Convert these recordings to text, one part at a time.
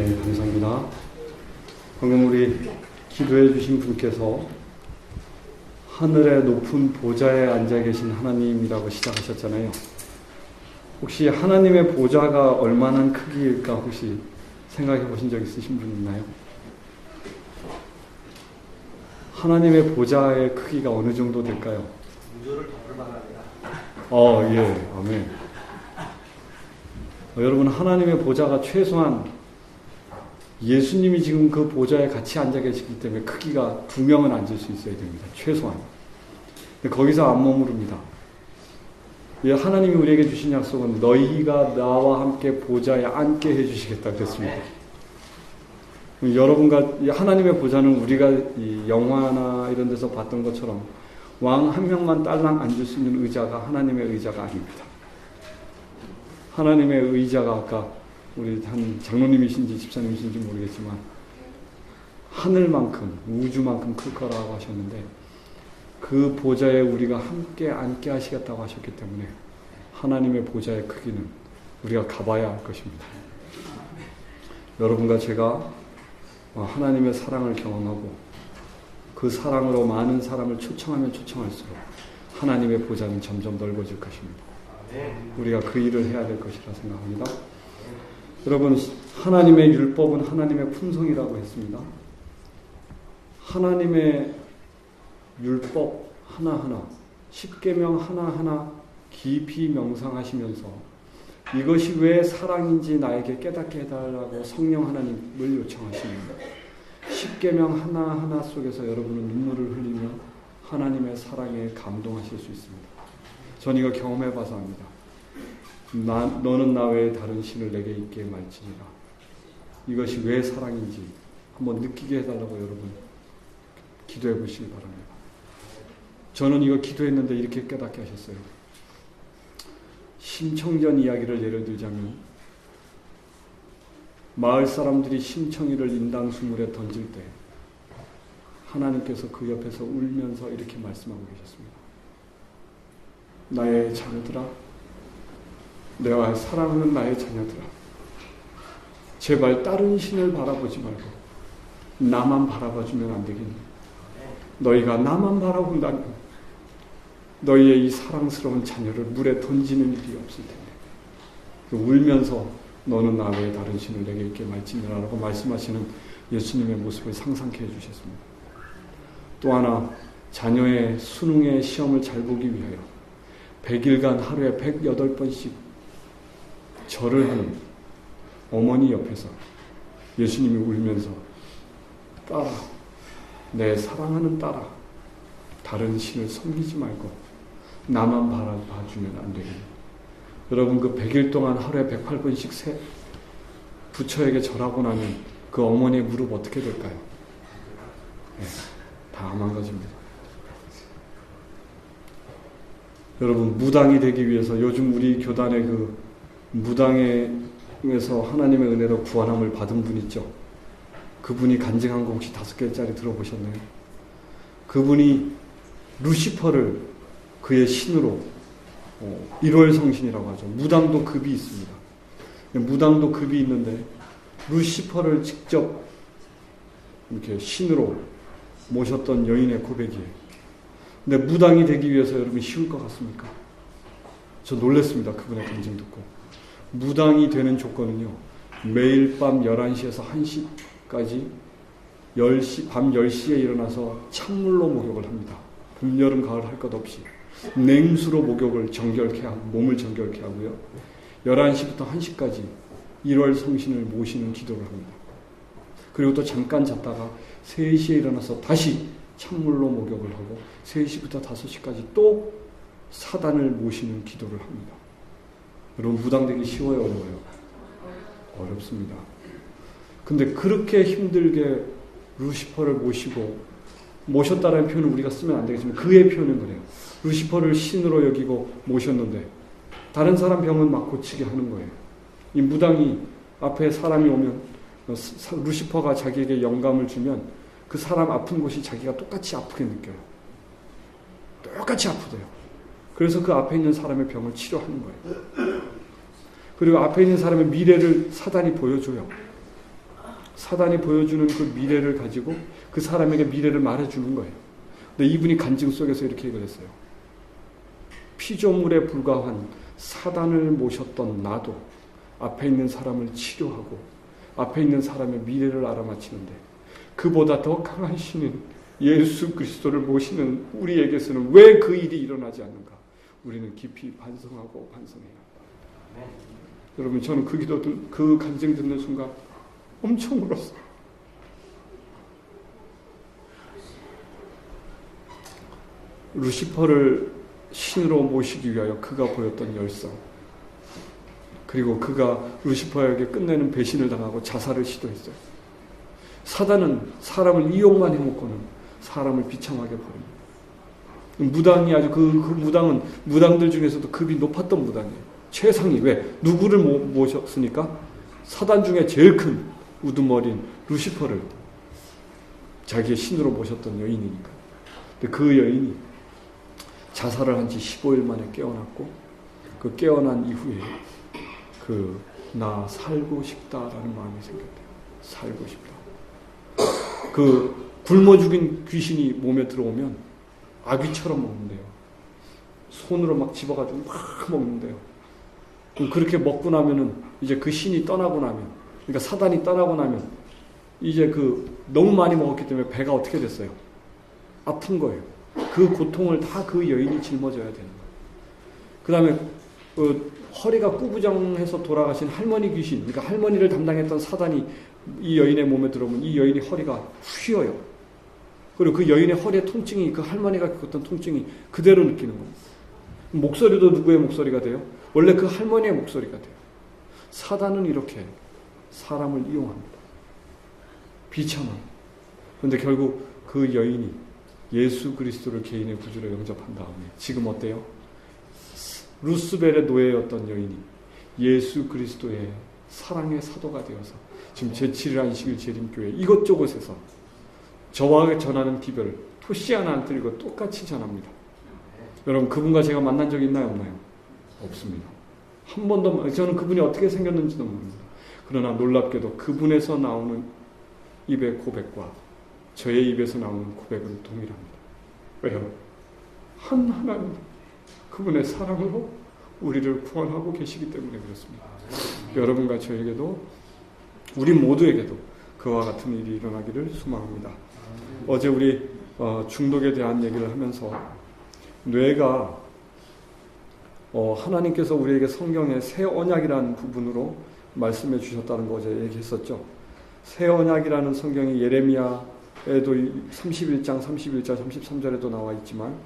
네, 감사합니다. 방금 우리 기도해 주신 분께서 하늘의 높은 보좌에 앉아 계신 하나님이라고 시작하셨잖아요. 혹시 하나님의 보좌가 얼마나 크기일까 혹시 생각해 보신 적 있으신 분 있나요? 하나님의 보좌의 크기가 어느 정도 될까요? 우주를 덮을 만합니다. 예, 아멘. 여러분, 하나님의 보좌가 최소한 예수님이 지금 그 보좌에 같이 앉아 계시기 때문에 크기가 2명은 앉을 수 있어야 됩니다. 최소한. 근데 거기서 안 머무릅니다. 하나님이 우리에게 주신 약속은 너희가 나와 함께 보좌에 앉게 해주시겠다 그랬습니다. 여러분과 하나님의 보좌는 우리가 이 영화나 이런 데서 봤던 것처럼 왕 한 명만 딸랑 앉을 수 있는 의자가 하나님의 의자가 아닙니다. 하나님의 의자가 아까 우리 한 장로님이신지 집사님이신지 모르겠지만 하늘만큼 우주만큼 클 거라고 하셨는데 그 보좌에 우리가 함께 앉게 하시겠다고 하셨기 때문에 하나님의 보좌의 크기는 우리가 가봐야 할 것입니다. 여러분과 제가 하나님의 사랑을 경험하고 그 사랑으로 많은 사람을 초청하면 초청할수록 하나님의 보좌는 점점 넓어질 것입니다. 우리가 그 일을 해야 될 것이라 생각합니다. 여러분, 하나님의 율법은 하나님의 품성이라고 했습니다. 하나님의 율법 하나하나, 십계명 하나하나 깊이 명상하시면서 이것이 왜 사랑인지 나에게 깨닫게 해달라고 성령 하나님을 요청하십니다. 십계명 하나하나 속에서 여러분은 눈물을 흘리며 하나님의 사랑에 감동하실 수 있습니다. 전 이거 경험해봐서 압니다. 너는 나 외에 다른 신을 내게 있게 말지니라. 이것이 왜 사랑인지 한번 느끼게 해달라고 여러분 기도해 보시기 바랍니다. 저는 이거 기도했는데 이렇게 깨닫게 하셨어요. 심청전 이야기를 예를 들자면 마을 사람들이 심청이를 인당수물에 던질 때 하나님께서 그 옆에서 울면서 이렇게 말씀하고 계셨습니다. 나의 자녀들아, 내가 사랑하는 나의 자녀들아, 제발 다른 신을 바라보지 말고 나만 바라봐주면 안 되겠니? 너희가 나만 바라본다면 너희의 이 사랑스러운 자녀를 물에 던지는 일이 없을 텐데 울면서 너는 나 외에 다른 신을 내게 있게 말지니라라고 말씀하시는 예수님의 모습을 상상케 해주셨습니다. 또 하나, 자녀의 수능의 시험을 잘 보기 위하여 100일간 하루에 108번씩 절을 하는 어머니 옆에서 예수님이 울면서 딸아, 내 사랑하는 딸아, 다른 신을 섬기지 말고 나만 바라봐주면 안 되겠니? 여러분, 그 100일 동안 하루에 108번씩 부처에게 절하고 나면 그 어머니의 무릎 어떻게 될까요? 네, 다 망가집니다. 여러분, 무당이 되기 위해서 요즘 우리 교단의 그 무당에서 하나님의 은혜로 구원함을 받은 분 있죠? 그분이 간증한 거 혹시 5개짜리 들어보셨나요? 그분이 루시퍼를 그의 신으로 1월 성신이라고 하죠. 무당도 급이 있습니다. 무당도 급이 있는데 루시퍼를 직접 이렇게 신으로 모셨던 여인의 고백이에요. 근데 무당이 되기 위해서 여러분 쉬울 것 같습니까? 저 놀랐습니다. 그분의 간증 듣고. 무당이 되는 조건은요, 매일 밤 11시에서 1시까지 밤 10시에 일어나서 찬물로 목욕을 합니다. 봄, 여름, 가을 할 것 없이 냉수로 목욕을 정결케 하고 몸을 정결케 하고요. 11시부터 1시까지 1월 성신을 모시는 기도를 합니다. 그리고 또 잠깐 잤다가 3시에 일어나서 다시 찬물로 목욕을 하고 3시부터 5시까지 또 사단을 모시는 기도를 합니다. 여러분, 무당되기 쉬워요, 어려워요? 어렵습니다. 근데 그렇게 힘들게 루시퍼를 모셨다라는 표현을 우리가 쓰면 안 되겠지만 그의 표현은 그래요. 루시퍼를 신으로 여기고 모셨는데 다른 사람 병은 막 고치게 하는 거예요. 이 무당이 앞에 사람이 오면 루시퍼가 자기에게 영감을 주면 그 사람 아픈 곳이 자기가 똑같이 아프게 느껴요. 똑같이 아프대요. 그래서 그 앞에 있는 사람의 병을 치료하는 거예요. 그리고 앞에 있는 사람의 미래를 사단이 보여줘요. 사단이 보여주는 그 미래를 가지고 그 사람에게 미래를 말해주는 거예요. 근데 이분이 간증 속에서 이렇게 얘기를 했어요. 피조물에 불과한 사단을 모셨던 나도 앞에 있는 사람을 치료하고 앞에 있는 사람의 미래를 알아맞히는데 그보다 더 강한 신인 예수 그리스도를 모시는 우리에게서는 왜 그 일이 일어나지 않는가? 우리는 깊이 반성하고 반성해야 합니다. 여러분, 저는 그 기도, 그 간증 듣는 순간 엄청 울었어요. 루시퍼를 신으로 모시기 위하여 그가 보였던 열성, 그리고 그가 루시퍼에게 끝내는 배신을 당하고 자살을 시도했어요. 사단은 사람을 이용만 해먹고는 사람을 비참하게 버립니다. 무당이 아주 그 무당은 무당들 중에서도 급이 높았던 무당이에요. 최상위. 왜? 누구를 모셨으니까? 사단 중에 제일 큰 우두머리인 루시퍼를 자기의 신으로 모셨던 여인이니까. 근데 그 여인이 자살을 한 지 15일 만에 깨어났고, 그 깨어난 이후에 나 살고 싶다라는 마음이 생겼대요. 살고 싶다. 그 굶어 죽인 귀신이 몸에 들어오면 아귀처럼 먹는데요. 손으로 막 집어가지고 막 먹는데요. 그렇게 먹고 나면은 이제 그 신이 떠나고 나면, 그러니까 사단이 떠나고 나면 이제 너무 많이 먹었기 때문에 배가 어떻게 됐어요? 아픈 거예요. 그 고통을 다 그 여인이 짊어져야 되는 거예요. 그 다음에 허리가 꾸부정해서 돌아가신 할머니 귀신, 그러니까 할머니를 담당했던 사단이 이 여인의 몸에 들어오면 이 여인이 허리가 휘어요. 그리고 그 여인의 허리의 통증이, 그 할머니가 겪었던 통증이 그대로 느끼는 거예요. 목소리도 누구의 목소리가 돼요? 원래 그 할머니의 목소리가 돼요. 사단은 이렇게 사람을 이용합니다. 비참한. 그런데 결국 그 여인이 예수 그리스도를 개인의 구주로 영접한 다음에 지금 어때요? 루스벨의 노예였던 여인이 예수 그리스도의 사랑의 사도가 되어서 지금 제7일 안식일 재림교회 이것저것에서 저와 전하는 기별을 토시 하나 안 틀리고 똑같이 전합니다. 여러분, 그분과 제가 만난 적이 있나요? 없나요? 없습니다. 한 번도. 저는 그분이 어떻게 생겼는지도 모릅니다. 그러나 놀랍게도 그분에서 나오는 입의 고백과 저의 입에서 나오는 고백은 동일합니다. 왜요? 한 하나님 그분의 사랑으로 우리를 구원하고 계시기 때문에 그렇습니다. 여러분과 저에게도, 우리 모두에게도 그와 같은 일이 일어나기를 소망합니다. 어제 우리 중독에 대한 얘기를 하면서 뇌가 하나님께서 우리에게 성경의 새 언약이라는 부분으로 말씀해 주셨다는 거 어제 얘기했었죠. 새 언약이라는 성경이 예레미야에도 31장, 33절에도 나와 있지만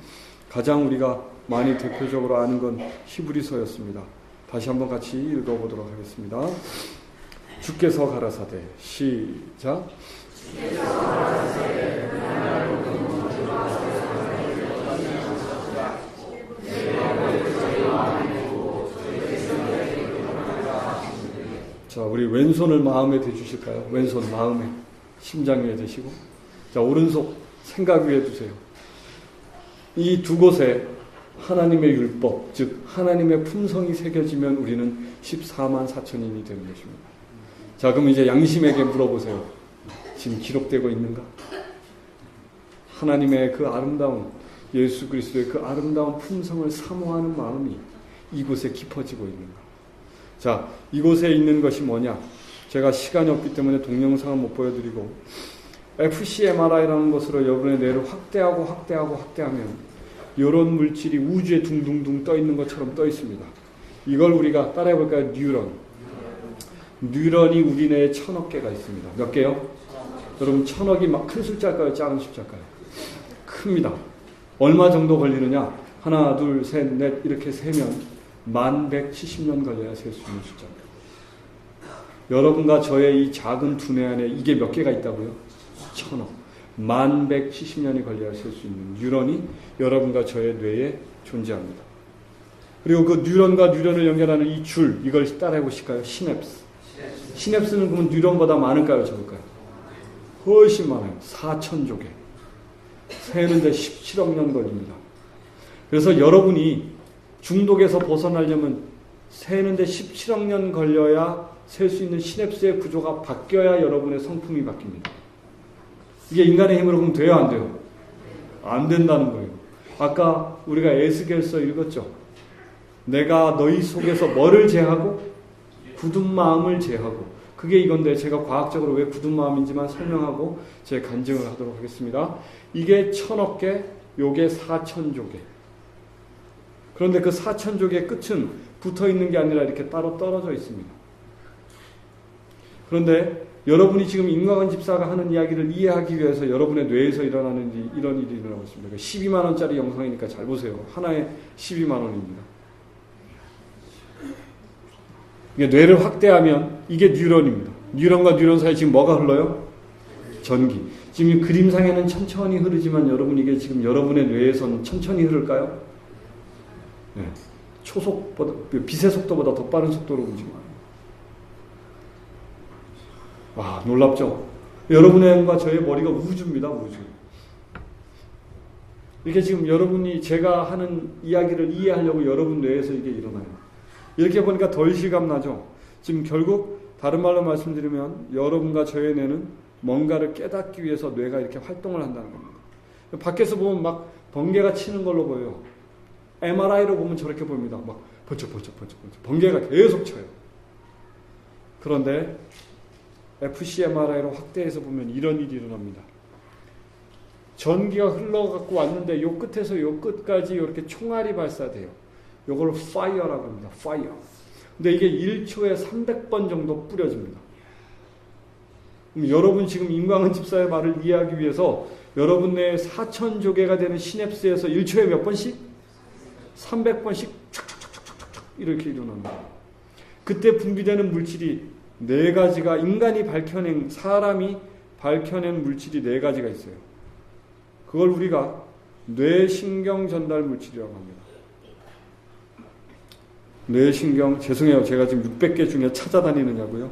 가장 우리가 많이 대표적으로 아는 건 히브리서였습니다. 다시 한번 같이 읽어보도록 하겠습니다. 주께서 가라사대, 시작. 자, 우리 왼손을 마음에 대주실까요? 왼손 마음에, 심장 위에 대시고, 자, 오른손 생각 위에 두세요. 이 두 곳에 하나님의 율법, 즉 하나님의 품성이 새겨지면 우리는 14만 4천인이 되는 것입니다. 자, 그럼 이제 양심에게 물어보세요. 지금 기록되고 있는가? 하나님의 그 아름다운, 예수 그리스도의 그 아름다운 품성을 사모하는 마음이 이곳에 깊어지고 있는가? 자, 이곳에 있는 것이 뭐냐? 제가 시간이 없기 때문에 동영상을 못 보여드리고 fcMRI라는 것으로 여러분의 뇌를 확대하면 이런 물질이 우주에 둥둥둥 떠 있는 것처럼 떠 있습니다. 이걸 우리가 따라해 볼까요? 뉴런이 우리 뇌에 1000억 개가 있습니다. 몇 개요? 여러분, 1000억이 막 큰 숫자일까요? 작은 숫자일까요? 큽니다. 얼마 정도 걸리느냐? 하나, 둘, 셋, 넷 이렇게 세면 1170년 걸려야 셀 수 있는 숫자입니다. 여러분과 저의 이 작은 두뇌 안에 이게 몇 개가 있다고요? 1000억. 1170년이 걸려야 셀 수 있는 뉴런이 여러분과 저의 뇌에 존재합니다. 그리고 그 뉴런과 뉴런을 연결하는 이 줄, 이걸 따라해 보실까요? 시냅스. 시냅스는 그러면 뉴런보다 많을까요? 적을까요? 훨씬 많아요. 4000조 개. 세는데 17억 년 걸립니다. 그래서 여러분이 중독에서 벗어나려면 세는데 17억 년 걸려야 셀 수 있는 시냅스의 구조가 바뀌어야 여러분의 성품이 바뀝니다. 이게 인간의 힘으로 그럼 돼요, 안 돼요? 안 된다는 거예요. 아까 우리가 에스겔서 읽었죠. 내가 너희 속에서 뭐를 제하고? 굳은 마음을 제하고. 그게 이건데 제가 과학적으로 왜 굳은 마음인지만 설명하고 제 간증을 하도록 하겠습니다. 이게 1000억 개, 요게 4000조 개. 그런데 그 4000조 개의 끝은 붙어 있는 게 아니라 이렇게 따로 떨어져 있습니다. 그런데 여러분이 지금 임광원 집사가 하는 이야기를 이해하기 위해서 여러분의 뇌에서 일어나는 이런 일이 일어나고 있습니다. 12만 원짜리 영상이니까 잘 보세요. 하나에 12만 원입니다. 이게 뇌를 확대하면 이게 뉴런입니다. 뉴런과 뉴런 사이에 지금 뭐가 흘러요? 전기. 지금 그림상에는 천천히 흐르지만 여러분 이게 지금 여러분의 뇌에서는 천천히 흐를까요? 네. 초속보다, 빛의 속도보다 더 빠른 속도로 움직여요. 와, 놀랍죠? 여러분과 저의 머리가 우주입니다, 우주. 이게 지금 여러분이 제가 하는 이야기를 이해하려고 여러분 뇌에서 이게 일어나요. 이렇게 보니까 덜 실감나죠? 지금 결국 다른 말로 말씀드리면 여러분과 저의 뇌는 뭔가를 깨닫기 위해서 뇌가 이렇게 활동을 한다는 겁니다. 밖에서 보면 막 번개가 치는 걸로 보여요. MRI로 보면 저렇게 보입니다. 막 번쩍 번개가 계속 쳐요. 그런데 fcMRI로 확대해서 보면 이런 일이 일어납니다. 전기가 흘러갖고 왔는데 요 끝에서 요 끝까지 이렇게 총알이 발사돼요. 요걸 fire라고 합니다. fire. 근데 이게 1초에 300번 정도 뿌려집니다. 그럼 여러분 지금 임광은 집사의 말을 이해하기 위해서 여러분 내에 4000조개가 되는 시냅스에서 1초에 몇 번씩? 300번씩 촥촥촥촥촥 이렇게 일어납니다. 그때 분비되는 물질이 4가지가 사람이 밝혀낸 물질이 4가지가 있어요. 그걸 우리가 뇌신경 전달 물질이라고 합니다. 뇌신경, 죄송해요. 제가 지금 600개 중에 찾아다니느냐고요.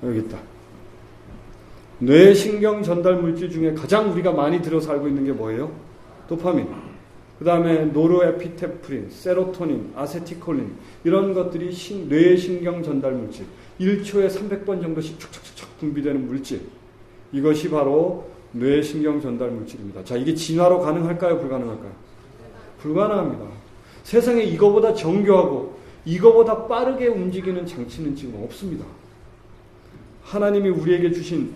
여기 있다. 뇌신경 전달 물질 중에 가장 우리가 많이 들어서 알고 있는 게 뭐예요? 도파민. 그 다음에 노르에피테프린, 세로토닌, 아세티콜린 이런 것들이 뇌신경 전달 물질. 1초에 300번 정도씩 촉촉촉 분비되는 물질. 이것이 바로 뇌신경 전달 물질입니다. 자, 이게 진화로 가능할까요? 불가능할까요? 불가능합니다. 세상에 이거보다 정교하고 이거보다 빠르게 움직이는 장치는 지금 없습니다. 하나님이 우리에게 주신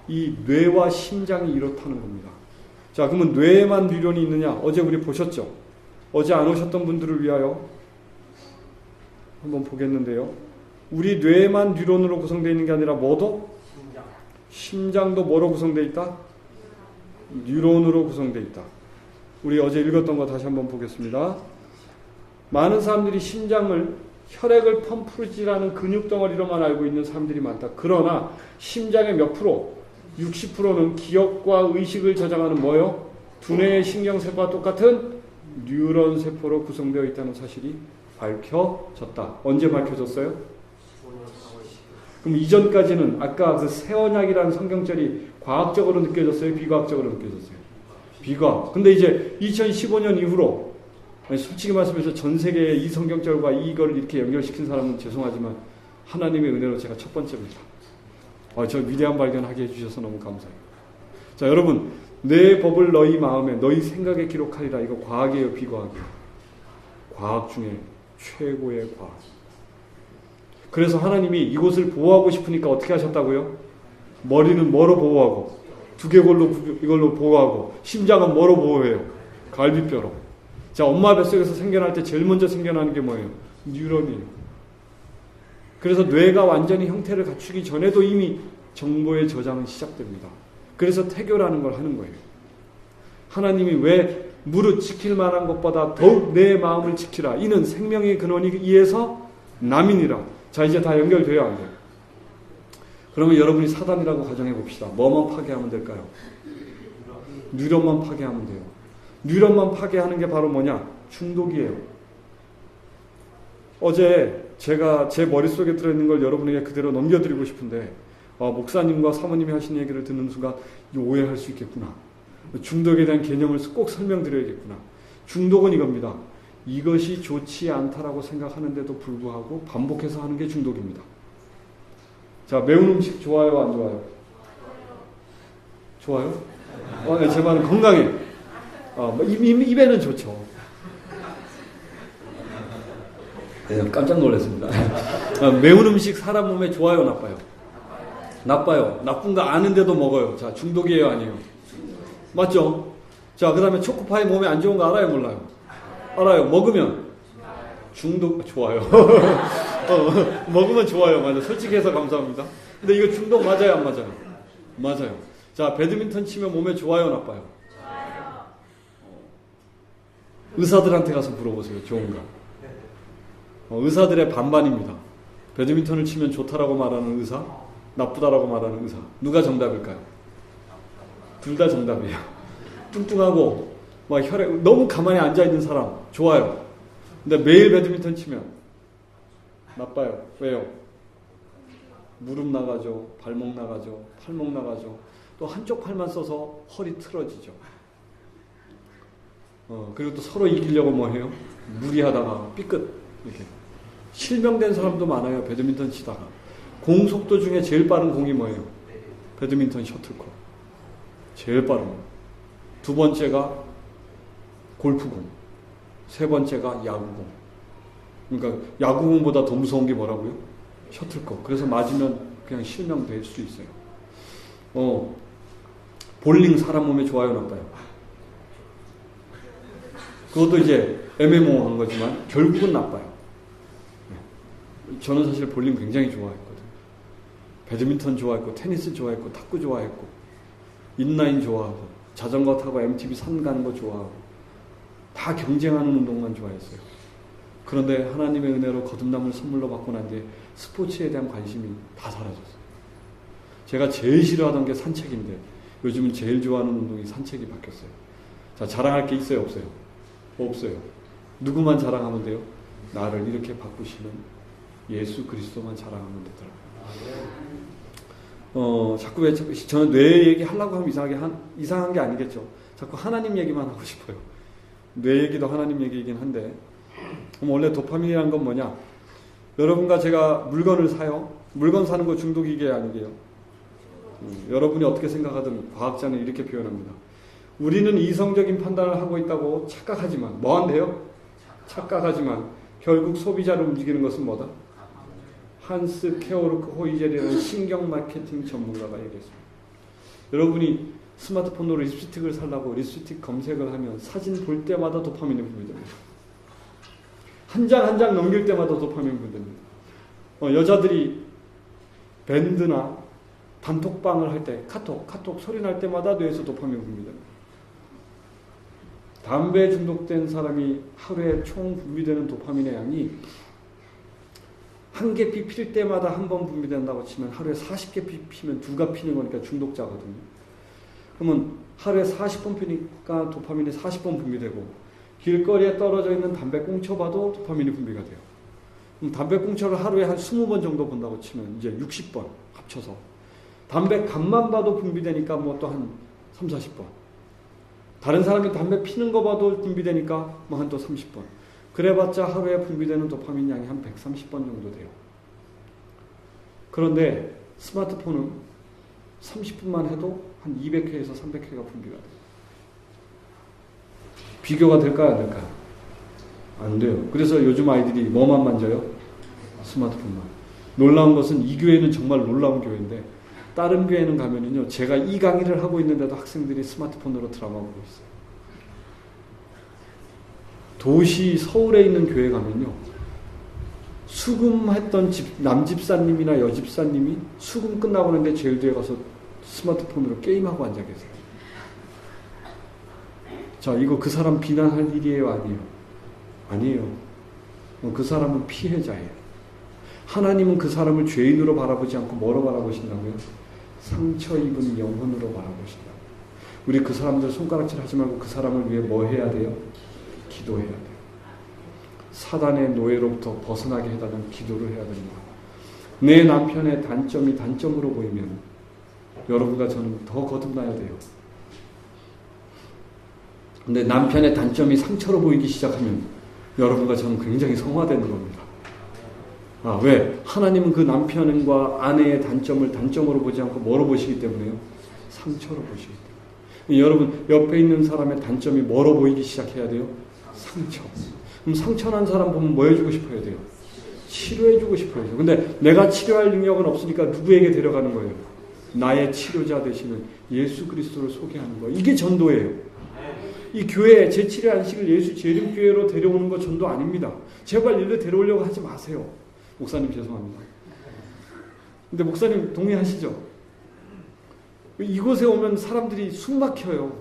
이 뇌와 심장이 이렇다는 겁니다. 자, 그러면 뇌에만 뉴런이 있느냐? 어제 우리 보셨죠? 어제 안 오셨던 분들을 위하여 한번 보겠는데요. 우리 뇌에만 뉴런으로 구성되어 있는 게 아니라 뭐도? 심장도 뭐로 구성되어 있다? 뉴런으로 구성되어 있다. 우리 어제 읽었던 거 다시 한번 보겠습니다. 많은 사람들이 심장을 혈액을 펌프질하는 근육덩어리로만 알고 있는 사람들이 많다. 그러나 심장의 몇 프로? 60%는 기억과 의식을 저장하는 뭐요? 두뇌의 신경세포와 똑같은 뉴런 세포로 구성되어 있다는 사실이 밝혀졌다. 언제 밝혀졌어요? 그럼 이전까지는 아까 그 새 언약이라는 성경절이 과학적으로 느껴졌어요? 비과학적으로 느껴졌어요? 비과학. 근데 이제 2015년 이후로 솔직히 말씀해서 전 세계의 이 성경절과 이걸 이렇게 연결시킨 사람은 죄송하지만 하나님의 은혜로 제가 첫 번째입니다. 저 위대한 발견하게 해주셔서 너무 감사해요. 자, 여러분, 내 법을 너희 마음에 너희 생각에 기록하리라. 이거 과학이에요, 비과학이에요? 과학 중에 최고의 과학. 그래서 하나님이 이곳을 보호하고 싶으니까 어떻게 하셨다고요? 머리는 뭐로 보호하고, 두개골로 이걸로 보호하고, 심장은 뭐로 보호해요? 갈비뼈로. 자, 엄마 뱃속에서 생겨날 때 제일 먼저 생겨나는 게 뭐예요? 뉴런이에요. 그래서 뇌가 완전히 형태를 갖추기 전에도 이미 정보의 저장은 시작됩니다. 그래서 태교라는 걸 하는 거예요. 하나님이 왜 무릇 지킬 만한 것보다 더욱 내 마음을 지키라. 이는 생명의 근원이 이에서 남이니라. 자, 이제 다 연결돼야 안 돼요. 그러면 여러분이 사단이라고 가정해 봅시다. 뭐만 파괴하면 될까요? 뉴런만 파괴하면 돼요. 뉴런만 파괴하는 게 바로 뭐냐? 중독이에요. 어제 제가 제 머릿속에 들어있는 걸 여러분에게 그대로 넘겨드리고 싶은데 목사님과 사모님이 하신 얘기를 듣는 순간 오해할 수 있겠구나. 중독에 대한 개념을 꼭 설명드려야겠구나. 중독은 이겁니다. 이것이 좋지 않다라고 생각하는데도 불구하고 반복해서 하는 게 중독입니다. 자, 매운 음식 좋아요, 안 좋아요? 좋아요? 네, 제 말은 건강해. 입에는 좋죠. 네, 깜짝 놀랐습니다. 매운 음식 사람 몸에 좋아요, 나빠요? 나빠요. 나쁜 거 아는데도 먹어요. 자, 중독이에요, 아니에요? 맞죠? 자, 그 다음에 초코파이 몸에 안 좋은 거 알아요, 몰라요? 알아요. 먹으면 중독, 좋아요. 먹으면 좋아요. 맞아요. 솔직해서 감사합니다. 근데 이거 중독 맞아요, 안 맞아요? 맞아요. 자, 배드민턴 치면 몸에 좋아요, 나빠요? 좋아요. 의사들한테 가서 물어보세요. 좋은가? 의사들의 반반입니다. 배드민턴을 치면 좋다라고 말하는 의사, 나쁘다라고 말하는 의사. 누가 정답일까요? 둘 다 정답이에요. 뚱뚱하고 막 혈액 너무 가만히 앉아 있는 사람 좋아요. 근데 매일 배드민턴 치면 나빠요. 왜요? 무릎 나가죠, 발목 나가죠, 팔목 나가죠. 또 한쪽 팔만 써서 허리 틀어지죠. 그리고 또 서로 이기려고 뭐 해요? 무리하다가 삐끗 이렇게 실명된 사람도 많아요. 배드민턴 치다가 공 속도 중에 제일 빠른 공이 뭐예요? 배드민턴 셔틀콕. 제일 빠른 거. 두 번째가 골프공. 세 번째가 야구공. 그러니까 야구공보다 더 무서운 게 뭐라고요? 셔틀콕. 그래서 맞으면 그냥 실명될 수 있어요. 볼링 사람 몸에 좋아요, 나빠요? 그것도 이제 애매모호한 거지만 결국은 나빠요. 저는 사실 볼링 굉장히 좋아했거든요. 배드민턴 좋아했고, 테니스 좋아했고, 탁구 좋아했고, 인라인 좋아하고, 자전거 타고 MTB 산 가는 거 좋아하고, 다 경쟁하는 운동만 좋아했어요. 그런데 하나님의 은혜로 거듭남을 선물로 받고 난 뒤에 스포츠에 대한 관심이 다 사라졌어요. 제가 제일 싫어하던 게 산책인데 요즘은 제일 좋아하는 운동이 산책이 바뀌었어요. 자, 자랑할 게 있어요, 없어요? 없어요. 누구만 자랑하면 돼요? 나를 이렇게 바꾸시는 예수 그리스도만 자랑하면 되더라고요. 자꾸 왜 저는 뇌 얘기 하려고 하면 이상한 게 아니겠죠. 자꾸 하나님 얘기만 하고 싶어요. 뇌 얘기도 하나님 얘기이긴 한데, 그럼 원래 도파민이란 건 뭐냐? 여러분과 제가 물건을 사요. 물건 사는 거 중독이게 아니게요? 여러분이 어떻게 생각하든 과학자는 이렇게 표현합니다. 우리는 이성적인 판단을 하고 있다고 착각하지만, 뭐 한대요? 착각하지만 결국 소비자를 움직이는 것은 뭐다? 한스 케오르크 호이젤이라는 신경 마케팅 전문가가 얘기했습니다. 여러분이 스마트폰으로 립스틱을 살라고 립스틱 검색을 하면 사진 볼 때마다 도파민이 분비됩니다. 한 장 한 장 넘길 때마다 도파민이 분비됩니다. 여자들이 밴드나 단톡방을 할 때 카톡 소리 날 때마다 뇌에서 도파민이 분비됩니다. 담배 중독된 사람이 하루에 총 분비되는 도파민의 양이 한 개 피 필 때마다 한 번 분비된다고 치면 하루에 40개 피면 2가 피는 거니까 중독자거든요. 그러면 하루에 40번 피니까 도파민이 40번 분비되고, 길거리에 떨어져 있는 담배꽁초 봐도 도파민이 분비가 돼요. 그럼 담배꽁초를 하루에 한 20번 정도 본다고 치면 이제 60번 합쳐서 담배 값만 봐도 분비되니까 뭐 또 한 3, 40번. 다른 사람이 담배 피는 거 봐도 분비되니까 뭐 한 또 30번. 그래봤자 하루에 분비되는 도파민 양이 한 130번 정도 돼요. 그런데 스마트폰은 30분만 해도 한 200회에서 300회가 분비가 돼요. 비교가 될까요, 안 될까요? 안 돼요. 그래서 요즘 아이들이 뭐만 만져요? 스마트폰만. 놀라운 것은 이 교회는 정말 놀라운 교회인데, 다른 교회는 가면은요, 제가 이 강의를 하고 있는데도 학생들이 스마트폰으로 드라마 보고 있어요. 도시 서울에 있는 교회 가면요, 수금했던 남집사님이나 여집사님이 수금 끝나고 나는데 제일 뒤에 가서 스마트폰으로 게임하고 앉아 계세요. 자, 이거 그 사람 비난할 일이에요, 아니에요? 아니에요. 그 사람은 피해자예요. 하나님은 그 사람을 죄인으로 바라보지 않고 뭐로 바라보신다고요? 상처 입은 영혼으로 바라보신다. 우리 그 사람들 손가락질 하지 말고 그 사람을 위해 뭐 해야 돼요? 기도해야 돼요. 사단의 노예로부터 벗어나게 해달라는 기도를 해야 됩니다. 내 남편의 단점이 단점으로 보이면 여러분과 저는 더 거듭나야 돼요. 근데 남편의 단점이 상처로 보이기 시작하면 여러분과 저는 굉장히 성화되는 겁니다. 왜? 하나님은 그 남편과 아내의 단점을 단점으로 보지 않고 뭐로 보시기 때문에요? 상처로 보시기 때문에. 여러분, 옆에 있는 사람의 단점이 뭐로 보이기 시작해야 돼요? 상처. 그럼 상처난 사람 보면 뭐 해주고 싶어야 돼요? 치료해주고 싶어야 돼요. 근데 내가 치료할 능력은 없으니까 누구에게 데려가는 거예요? 나의 치료자 되시는 예수 그리스도를 소개하는 거예요. 이게 전도예요. 이 교회 제7회 안식을 예수 재림교회로 데려오는 거 전도 아닙니다. 제발 일로 데려오려고 하지 마세요. 목사님 죄송합니다. 근데 목사님 동의하시죠? 이곳에 오면 사람들이 숨 막혀요.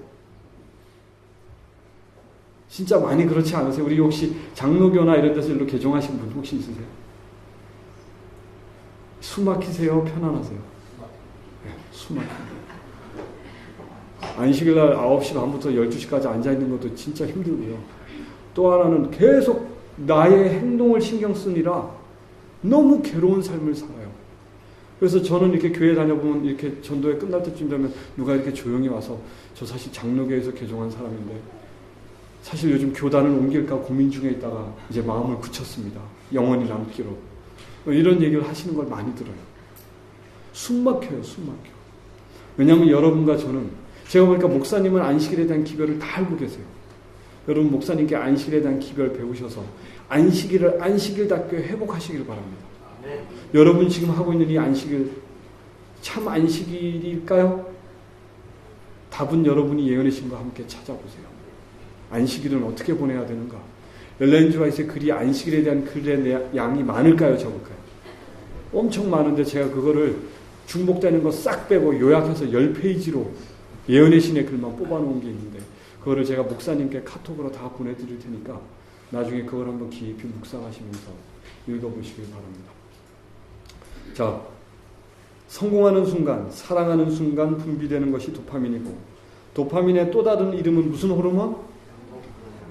진짜 많이 그렇지 않으세요? 우리 혹시 장로교나 이런 데서 일로 개종하신 분 혹시 있으세요? 숨 막히세요? 편안하세요? 네, 숨 막힙니다. 안식일날 9시 반부터 12시까지 앉아있는 것도 진짜 힘들고요. 또 하나는 계속 나의 행동을 신경 쓰느라 너무 괴로운 삶을 살아요. 그래서 저는 이렇게 교회 다녀보면 이렇게 전도회 끝날 때쯤 되면 누가 이렇게 조용히 와서 저 사실 장로교에서 개종한 사람인데 사실 요즘 교단을 옮길까 고민 중에 있다가 이제 마음을 굳혔습니다. 영원히 남기로. 이런 얘기를 하시는 걸 많이 들어요. 숨 막혀요. 숨 막혀. 왜냐하면 여러분과 저는 제가 보니까 목사님은 안식일에 대한 기별을 다 알고 계세요. 여러분 목사님께 안식일에 대한 기별 배우셔서 안식일을 안식일답게 회복하시길 바랍니다. 네. 여러분 지금 하고 있는 이 안식일 참 안식일일까요? 답은 여러분이 예언의 신과 함께 찾아보세요. 안식일은 어떻게 보내야 되는가? 엘렌 지 화이트의 글이 안식일에 대한 글의 양이 많을까요? 적을까요? 엄청 많은데 제가 그거를 중복되는 거 싹 빼고 요약해서 10페이지로 예언의 신의 글만 뽑아놓은 게 있는데 그거를 제가 목사님께 카톡으로 다 보내드릴 테니까 나중에 그걸 한번 깊이 묵상하시면서 읽어보시길 바랍니다. 자, 성공하는 순간, 사랑하는 순간 분비되는 것이 도파민이고 도파민의 또 다른 이름은 무슨 호르몬?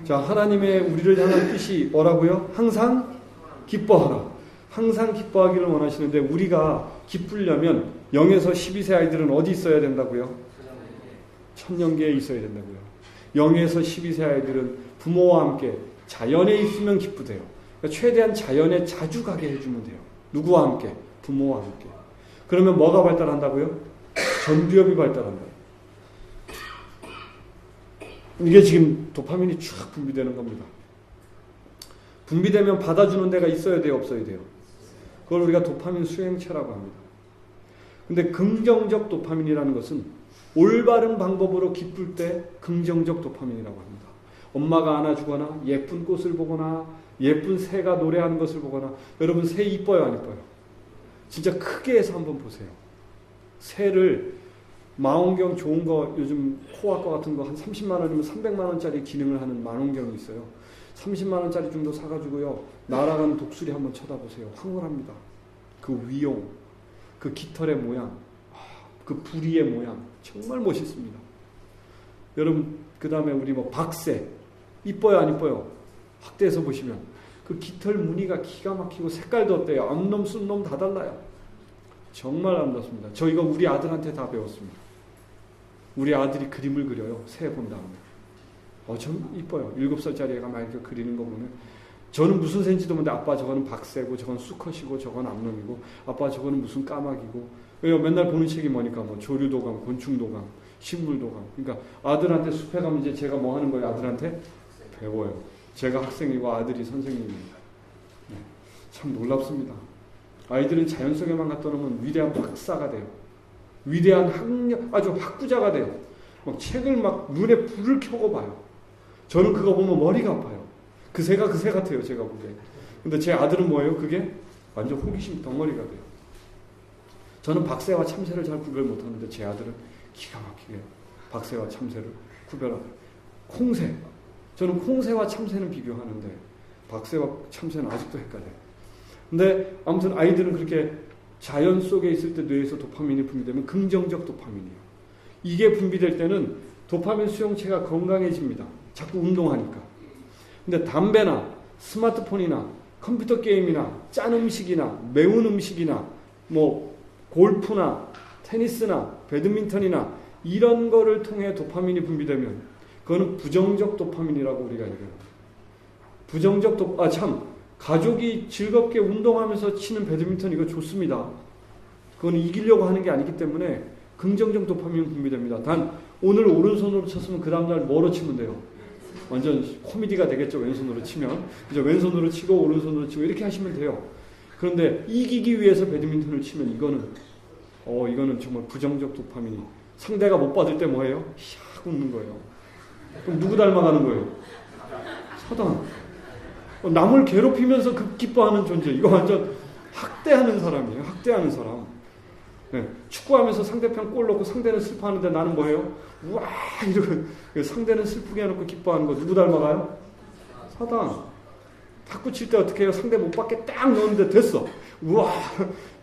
자, 하나님의 우리를 향한 뜻이 뭐라고요? 항상 기뻐하라. 항상 기뻐하기를 원하시는데 우리가 기쁘려면 0에서 12세 아이들은 어디 있어야 된다고요? 천년계에 있어야 된다고요. 0에서 12세 아이들은 부모와 함께 자연에 있으면 기쁘대요. 그러니까 최대한 자연에 자주 가게 해주면 돼요. 누구와 함께? 부모와 함께. 그러면 뭐가 발달한다고요? 전두엽이 발달한다. 이게 지금 도파민이 쫙 분비되는 겁니다. 분비되면 받아주는 데가 있어야 돼요? 없어야 돼요? 그걸 우리가 도파민 수행체라고 합니다. 근데 긍정적 도파민이라는 것은 올바른 방법으로 기쁠 때 긍정적 도파민이라고 합니다. 엄마가 안아주거나 예쁜 꽃을 보거나 예쁜 새가 노래하는 것을 보거나 여러분 새 이뻐요 안 이뻐요? 진짜 크게 해서 한번 보세요. 새를 망원경 좋은 거 요즘 코아과 같은 거 한 30만 원이면 300만 원짜리 기능을 하는 망원경이 있어요. 30만 원짜리 정도 사가지고요. 날아가는 독수리 한번 쳐다보세요. 황홀합니다. 그 위용, 그 깃털의 모양, 그 부리의 모양 정말 멋있습니다. 여러분 그 다음에 우리 뭐 박새 이뻐요 안 이뻐요? 확대해서 보시면 그 깃털 무늬가 기가 막히고 색깔도 어때요? 암놈 순놈 다 달라요. 정말 아름답습니다. 저 이거 우리 아들한테 다 배웠습니다. 우리 아들이 그림을 그려요. 새 본 다음에 전 이뻐요. 7살짜리 애가 막 이렇게 그리는 거 보면 저는 무슨 새인지도 모르는데 아빠 저거는 박새고 저건 수컷이고 저건 암놈이고 아빠 저거는 무슨 까마귀고 왜요? 맨날 보는 책이 뭐니까 뭐 조류도감, 곤충도감, 식물도감. 그러니까 아들한테 숲에 가면 이제 제가 뭐 하는 거예요? 아들한테 배워요. 제가 학생이고 아들이 선생님입니다. 네. 참 놀랍습니다. 아이들은 자연 속에만 갖다 놓으면 위대한 박사가 돼요. 위대한 학력, 아주 학구자가 돼요. 막 책을 막 눈에 불을 켜고 봐요. 저는 그거 보면 머리가 아파요. 그 새가 그 새 같아요, 제가 보기에. 근데 제 아들은 뭐예요? 그게 완전 호기심 덩어리가 돼요. 저는 박새와 참새를 잘 구별 못하는데 제 아들은 기가 막히게 박새와 참새를 구별하고 콩새. 저는 콩새와 참새는 비교하는데 박새와 참새는 아직도 헷갈려요. 근데 아무튼 아이들은 그렇게 자연 속에 있을 때 뇌에서 도파민이 분비되면 긍정적 도파민이에요. 이게 분비될 때는 도파민 수용체가 건강해집니다. 자꾸 운동하니까. 근데 담배나 스마트폰이나 컴퓨터 게임이나 짠 음식이나 매운 음식이나 뭐 골프나 테니스나 배드민턴이나 이런 거를 통해 도파민이 분비되면 그거는 부정적 도파민이라고 우리가 얘기해요. 가족이 즐겁게 운동하면서 치는 배드민턴 이거 좋습니다. 그건 이기려고 하는 게 아니기 때문에 긍정적 도파민 분비됩니다. 단 오늘 오른손으로 쳤으면 그 다음날 뭐로 치면 돼요? 완전 코미디가 되겠죠. 왼손으로 치면. 이제 왼손으로 치고 오른손으로 치고 이렇게 하시면 돼요. 그런데 이기기 위해서 배드민턴을 치면 이거는 정말 부정적 도파민이, 상대가 못 받을 때 뭐예요? 샥 웃는 거예요. 그럼 누구 닮아가는 거예요? 사단. 남을 괴롭히면서 기뻐하는 존재. 이거 완전 학대하는 사람이에요. 학대하는 사람. 네. 축구하면서 상대편 골 넣고 상대는 슬퍼하는데 나는 뭐예요? 우와 이러고 상대는 슬프게 해놓고 기뻐하는 거 누구 닮아가요? 사단. 탁구 칠 때 어떻게 해요? 상대 못 받게 딱 넣었는데 됐어. 우와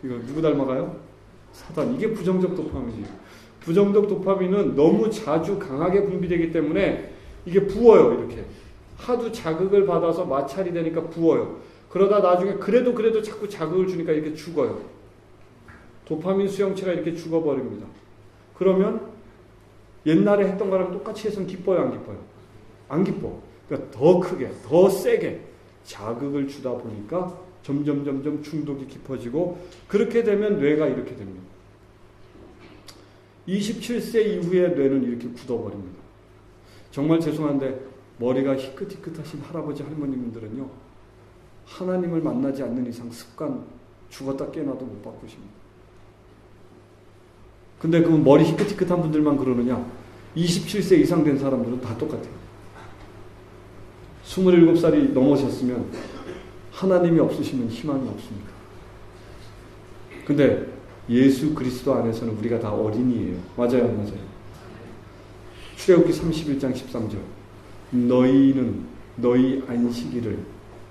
이거 누구 닮아가요? 사단. 이게 부정적 도파민이에요. 부정적 도파민은 너무 자주 강하게 분비되기 때문에 이게 부어요. 이렇게 하도 자극을 받아서 마찰이 되니까 부어요. 그러다 나중에 그래도 자꾸 자극을 주니까 이렇게 죽어요. 도파민 수용체가 이렇게 죽어버립니다. 그러면 옛날에 했던 거랑 똑같이 해서는 기뻐요, 안 기뻐요? 안 기뻐. 그러니까 더 크게, 더 세게 자극을 주다 보니까 점점 중독이 깊어지고, 그렇게 되면 뇌가 이렇게 됩니다. 27세 이후에 뇌는 이렇게 굳어버립니다. 정말 죄송한데 머리가 희끗희끗하신 할아버지 할머님들은요, 하나님을 만나지 않는 이상 습관 죽었다 깨어나도 못 바꾸십니다. 근데 그 머리 희끗희끗한 분들만 그러느냐? 27세 이상 된 사람들은 다 똑같아요. 27살이 넘으셨으면 하나님이 없으시면 희망이 없습니다. 근데 예수 그리스도 안에서는 우리가 다 어린이에요. 맞아요, 안 맞아요? 출애굽기 31장 13절. 너희는 너희 안식일을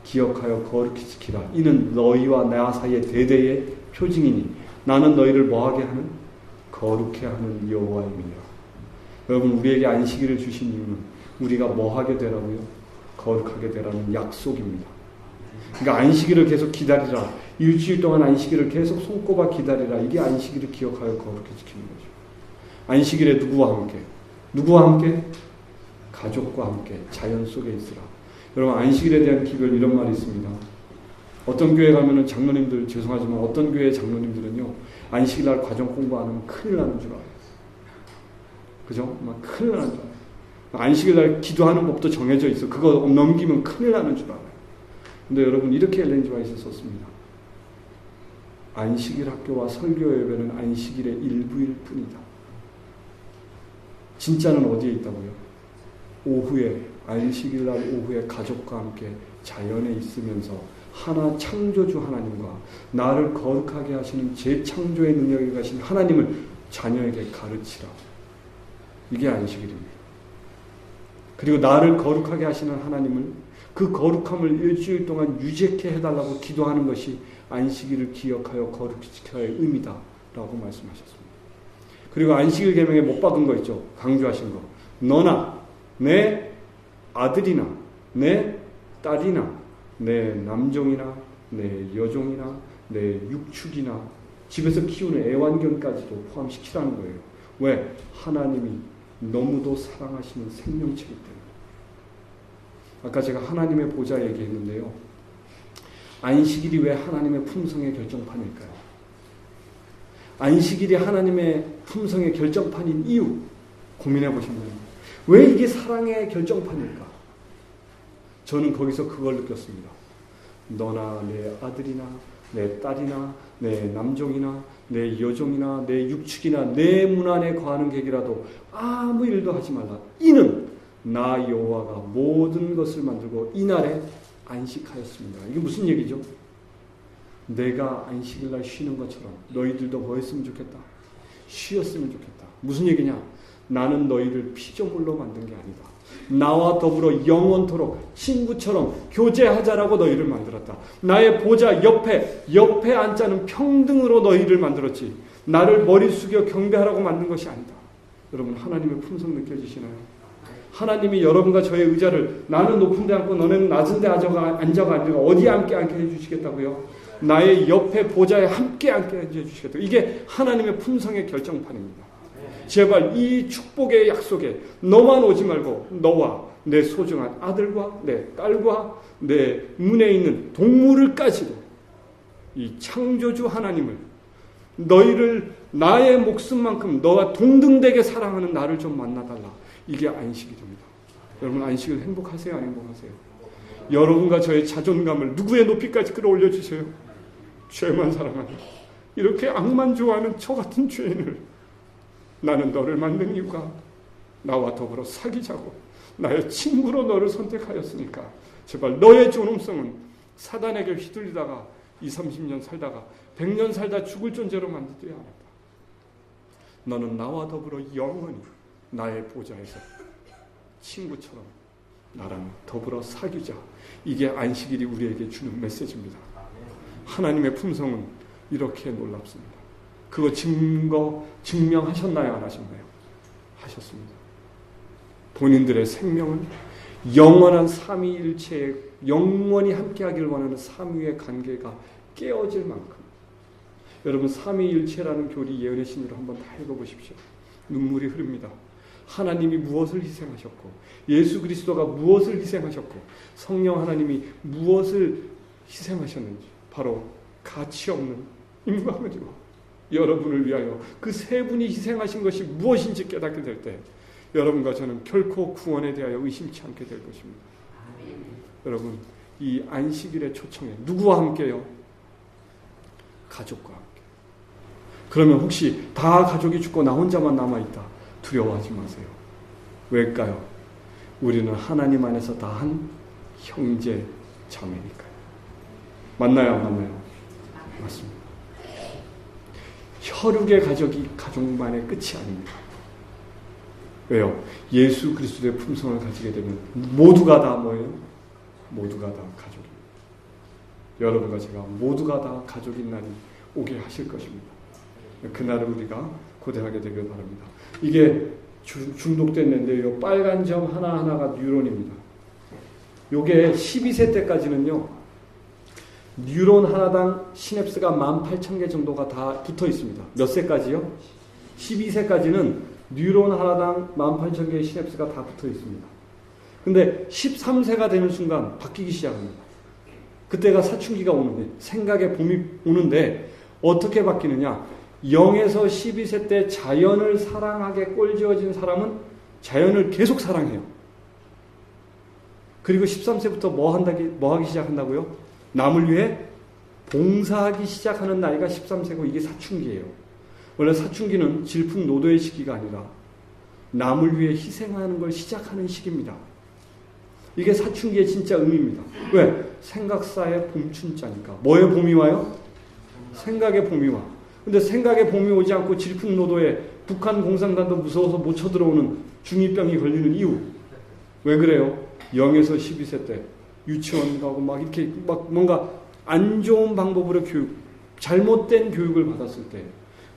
기억하여 거룩히 지키라. 이는 너희와 나 사이의 대대의 표징이니 나는 너희를 뭐하게 하는? 거룩해 하는 여호와입니다. 여러분, 우리에게 안식일을 주신 이유는 우리가 뭐하게 되라고요? 거룩하게 되라는 약속입니다. 그러니까 안식일을 계속 기다리라. 일주일 동안 안식일을 계속 손꼽아 기다리라. 이게 안식일을 기억하여 거룩히 지키는 거죠. 안식일에 누구와 함께? 누구와 함께? 가족과 함께 자연 속에 있으라. 여러분, 안식일에 대한 기별 이런 말이 있습니다. 어떤 교회 가면은 장로님들, 죄송하지만 어떤 교회 장로님들은요, 안식일날 과정 공부 안 하면 큰일 나는 줄 알아요. 그죠? 막 큰일 나는 줄 알아요. 안식일날 기도하는 법도 정해져 있어. 그거 넘기면 큰일 나는 줄 알아요. 근데 여러분, 이렇게 엘렌 지 화이트가 썼습니다. 안식일 학교와 설교 예배는 안식일의 일부일 뿐이다. 진짜는 어디에 있다고요? 오후에, 안식일날 오후에 가족과 함께 자연에 있으면서 하나 창조주 하나님과 나를 거룩하게 하시는 재창조의 능력에 가신 하나님을 자녀에게 가르치라. 이게 안식일입니다. 그리고 나를 거룩하게 하시는 하나님을, 그 거룩함을 일주일 동안 유지케 해달라고 기도하는 것이 안식일을 기억하여 거룩히 지켜야 할 의미다 라고 말씀하셨습니다. 그리고 안식일 계명에 못 박은 거 있죠. 강조하신 거. 너나 내 아들이나 내 딸이나 내 남종이나 내 여종이나 내 육축이나 집에서 키우는 애완견까지도 포함시키라는 거예요. 왜? 하나님이 너무도 사랑하시는 생명체이기 때문에. 아까 제가 하나님의 보좌 얘기했는데요. 안식일이 왜 하나님의 품성의 결정판일까요? 안식일이 하나님의 품성의 결정판인 이유 고민해 보시면 왜 이게 사랑의 결정판일까? 저는 거기서 그걸 느꼈습니다. 너나 내 아들이나 내 딸이나 내 남종이나 내 여종이나 내 육축이나 내 문 안에 거하는 객이라도 아무 일도 하지 말라. 이는 나 여호와가 모든 것을 만들고 이날에 안식하였습니다. 이게 무슨 얘기죠? 내가 안식일날 쉬는 것처럼 너희들도 뭐 했으면 좋겠다? 쉬었으면 좋겠다. 무슨 얘기냐? 나는 너희를 피조물로 만든 게 아니다. 나와 더불어 영원토록 친구처럼 교제하자라고 너희를 만들었다. 나의 보좌 옆에 앉자는 평등으로 너희를 만들었지. 나를 머리 숙여 경배하라고 만든 것이 아니다. 여러분, 하나님의 품성 느껴지시나요? 하나님이 여러분과 저의 의자를 나는 높은 데 앉고 너네는 낮은 데 앉아가 어디에 함께 앉게 해주시겠다고요? 나의 옆에 보좌에 함께 앉게 해주시겠다고. 이게 하나님의 품성의 결정판입니다. 제발 이 축복의 약속에 너만 오지 말고 너와 내 소중한 아들과 내 딸과 내 문에 있는 동물을까지도 이 창조주 하나님을 너희를 나의 목숨만큼 너와 동등되게 사랑하는 나를 좀 만나달라. 이게 안식일입니다. 여러분 안식일 행복하세요? 안 행복하세요? 여러분과 저의 자존감을 누구의 높이까지 끌어올려 주세요? 죄만 사랑하는 이렇게 악만 좋아하는 저 같은 죄인을 나는 너를 만든 이유가 나와 더불어 사귀자고 나의 친구로 너를 선택하였으니까 제발 너의 존엄성은 사단에게 휘둘리다가 20, 30년 살다가 100년 살다 죽을 존재로 만들지 않았다. 너는 나와 더불어 영원히 나의 보좌에서 친구처럼 나랑 더불어 사귀자. 이게 안식일이 우리에게 주는 메시지입니다. 하나님의 품성은 이렇게 놀랍습니다. 그거 증명하셨나요? 안 하셨나요? 하셨습니다. 본인들의 생명은 영원한 삼위일체에 영원히 함께하기를 원하는 삼위의 관계가 깨어질 만큼 여러분 삼위일체라는 교리 예언의 신으로 한번 다 읽어보십시오. 눈물이 흐릅니다. 하나님이 무엇을 희생하셨고 예수 그리스도가 무엇을 희생하셨고 성령 하나님이 무엇을 희생하셨는지 바로 가치없는 인과의리와 여러분을 위하여 그 세 분이 희생하신 것이 무엇인지 깨닫게 될 때 여러분과 저는 결코 구원에 대하여 의심치 않게 될 것입니다. 여러분 이 안식일의 초청에 누구와 함께요? 가족과 함께. 그러면 혹시 다 가족이 죽고 나 혼자만 남아있다. 두려워하지 마세요. 왜일까요? 우리는 하나님 안에서 다 한 형제 자매니까요. 맞나요? 안 맞나요? 맞습니다. 혈육의 가족이 가족만의 끝이 아닙니다. 왜요? 예수 그리스도의 품성을 가지게 되면 모두가 다 뭐예요? 모두가 다 가족입니다. 여러분과 제가 모두가 다 가족인 날이 오게 하실 것입니다. 그날을 우리가 고대하게 되길 바랍니다. 이게 중독됐는데 요 빨간 점 하나하나가 뉴런입니다. 요게 12세 때까지는요. 뉴런 하나당 시냅스가 18,000개 정도가 다 붙어 있습니다. 몇 세까지요? 12세까지는 뉴런 하나당 18,000개의 시냅스가 다 붙어 있습니다. 근데 13세가 되는 순간 바뀌기 시작합니다. 그때가 사춘기가 오는데 생각의 봄이 오는데 어떻게 바뀌느냐? 0에서 12세 때 자연을 사랑하게 꼴지어진 사람은 자연을 계속 사랑해요. 그리고 13세부터 뭐 하기 시작한다고요? 남을 위해 봉사하기 시작하는 나이가 13세고 이게 사춘기예요. 원래 사춘기는 질풍노도의 시기가 아니라 남을 위해 희생하는 걸 시작하는 시기입니다. 이게 사춘기의 진짜 의미입니다. 왜? 생각사의 봄춘자니까. 뭐의 봄이 와요? 생각의 봄이 와. 근데 생각의 봄이 오지 않고 질풍노도에 북한 공산당도 무서워서 못 쳐들어오는 중2병이 걸리는 이유. 왜 그래요? 0에서 12세 때 유치원 가고 막 이렇게 막 뭔가 안 좋은 방법으로 잘못된 교육을 받았을 때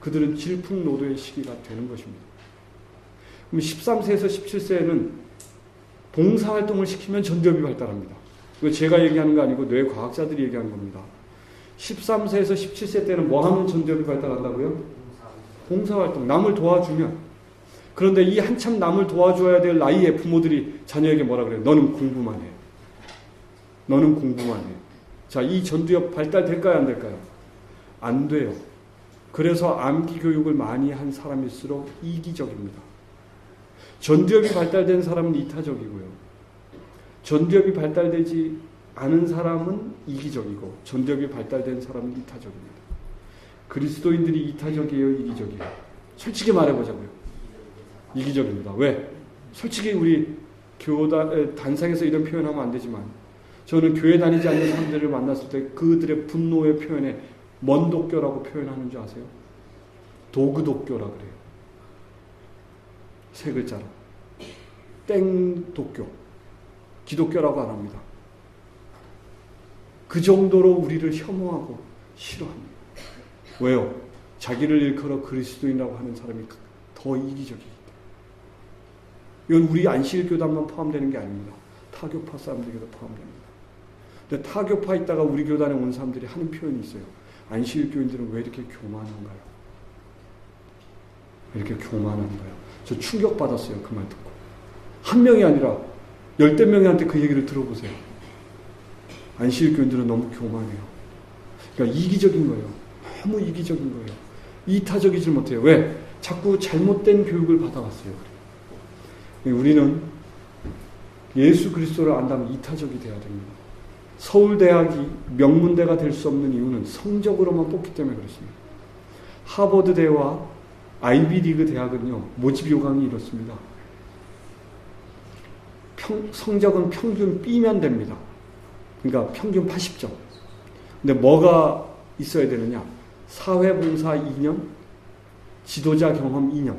그들은 질풍노도의 시기가 되는 것입니다. 그럼 13세에서 17세에는 봉사활동을 시키면 전두엽이 발달합니다. 이거 제가 얘기하는 거 아니고 뇌과학자들이 얘기하는 겁니다. 13세에서 17세 때는 뭐 하면 전두엽이 발달한다고요? 봉사활동, 남을 도와주면. 그런데 이 한참 남을 도와줘야 될 나이에 부모들이 자녀에게 뭐라 그래요? 너는 공부만 해. 너는 공부만 해. 자, 이 전두엽 발달될까요? 안 될까요? 안 돼요. 그래서 암기 교육을 많이 한 사람일수록 이기적입니다. 전두엽이 발달된 사람은 이타적이고요. 전두엽이 발달되지 않은 사람은 이기적이고 전두엽이 발달된 사람은 이타적입니다. 그리스도인들이 이타적이에요? 이기적이에요? 솔직히 말해보자고요. 이기적입니다. 왜? 솔직히 우리 단상에서 이런 표현하면 안 되지만 저는 교회 다니지 않는 사람들을 만났을 때 그들의 분노의 표현에 먼독교라고 표현하는 줄 아세요? 도그독교라 그래요. 세 글자로. 땡독교. 기독교라고 안 합니다. 그 정도로 우리를 혐오하고 싫어합니다. 왜요? 자기를 일컬어 그리스도인이라고 하는 사람이 더 이기적이기 때문에. 이건 우리 안식일 교단만 포함되는 게 아닙니다. 타교파 사람들에게도 포함됩니다. 근데 타교파 있다가 우리 교단에 온 사람들이 하는 표현이 있어요. 안식일 교인들은 왜 이렇게 교만한가요? 이렇게 교만한 거예요. 저 충격받았어요. 그 말 듣고. 한 명이 아니라 10명한테 그 얘기를 들어보세요. 안식일교인들은 너무 교만해요. 그러니까 이기적인 거예요. 너무 이기적인 거예요. 이타적이질 못해요. 왜? 자꾸 잘못된 교육을 받아왔어요. 우리는 예수 그리스도를 안다면 이타적이 돼야 됩니다. 서울대학이 명문대가 될 수 없는 이유는 성적으로만 뽑기 때문에 그렇습니다. 하버드대와 아이비리그 대학은요, 모집 요강이 이렇습니다. 성적은 평균 B면 됩니다. 그러니까 평균 80점. 근데 뭐가 있어야 되느냐? 사회봉사 2년, 지도자 경험 2년.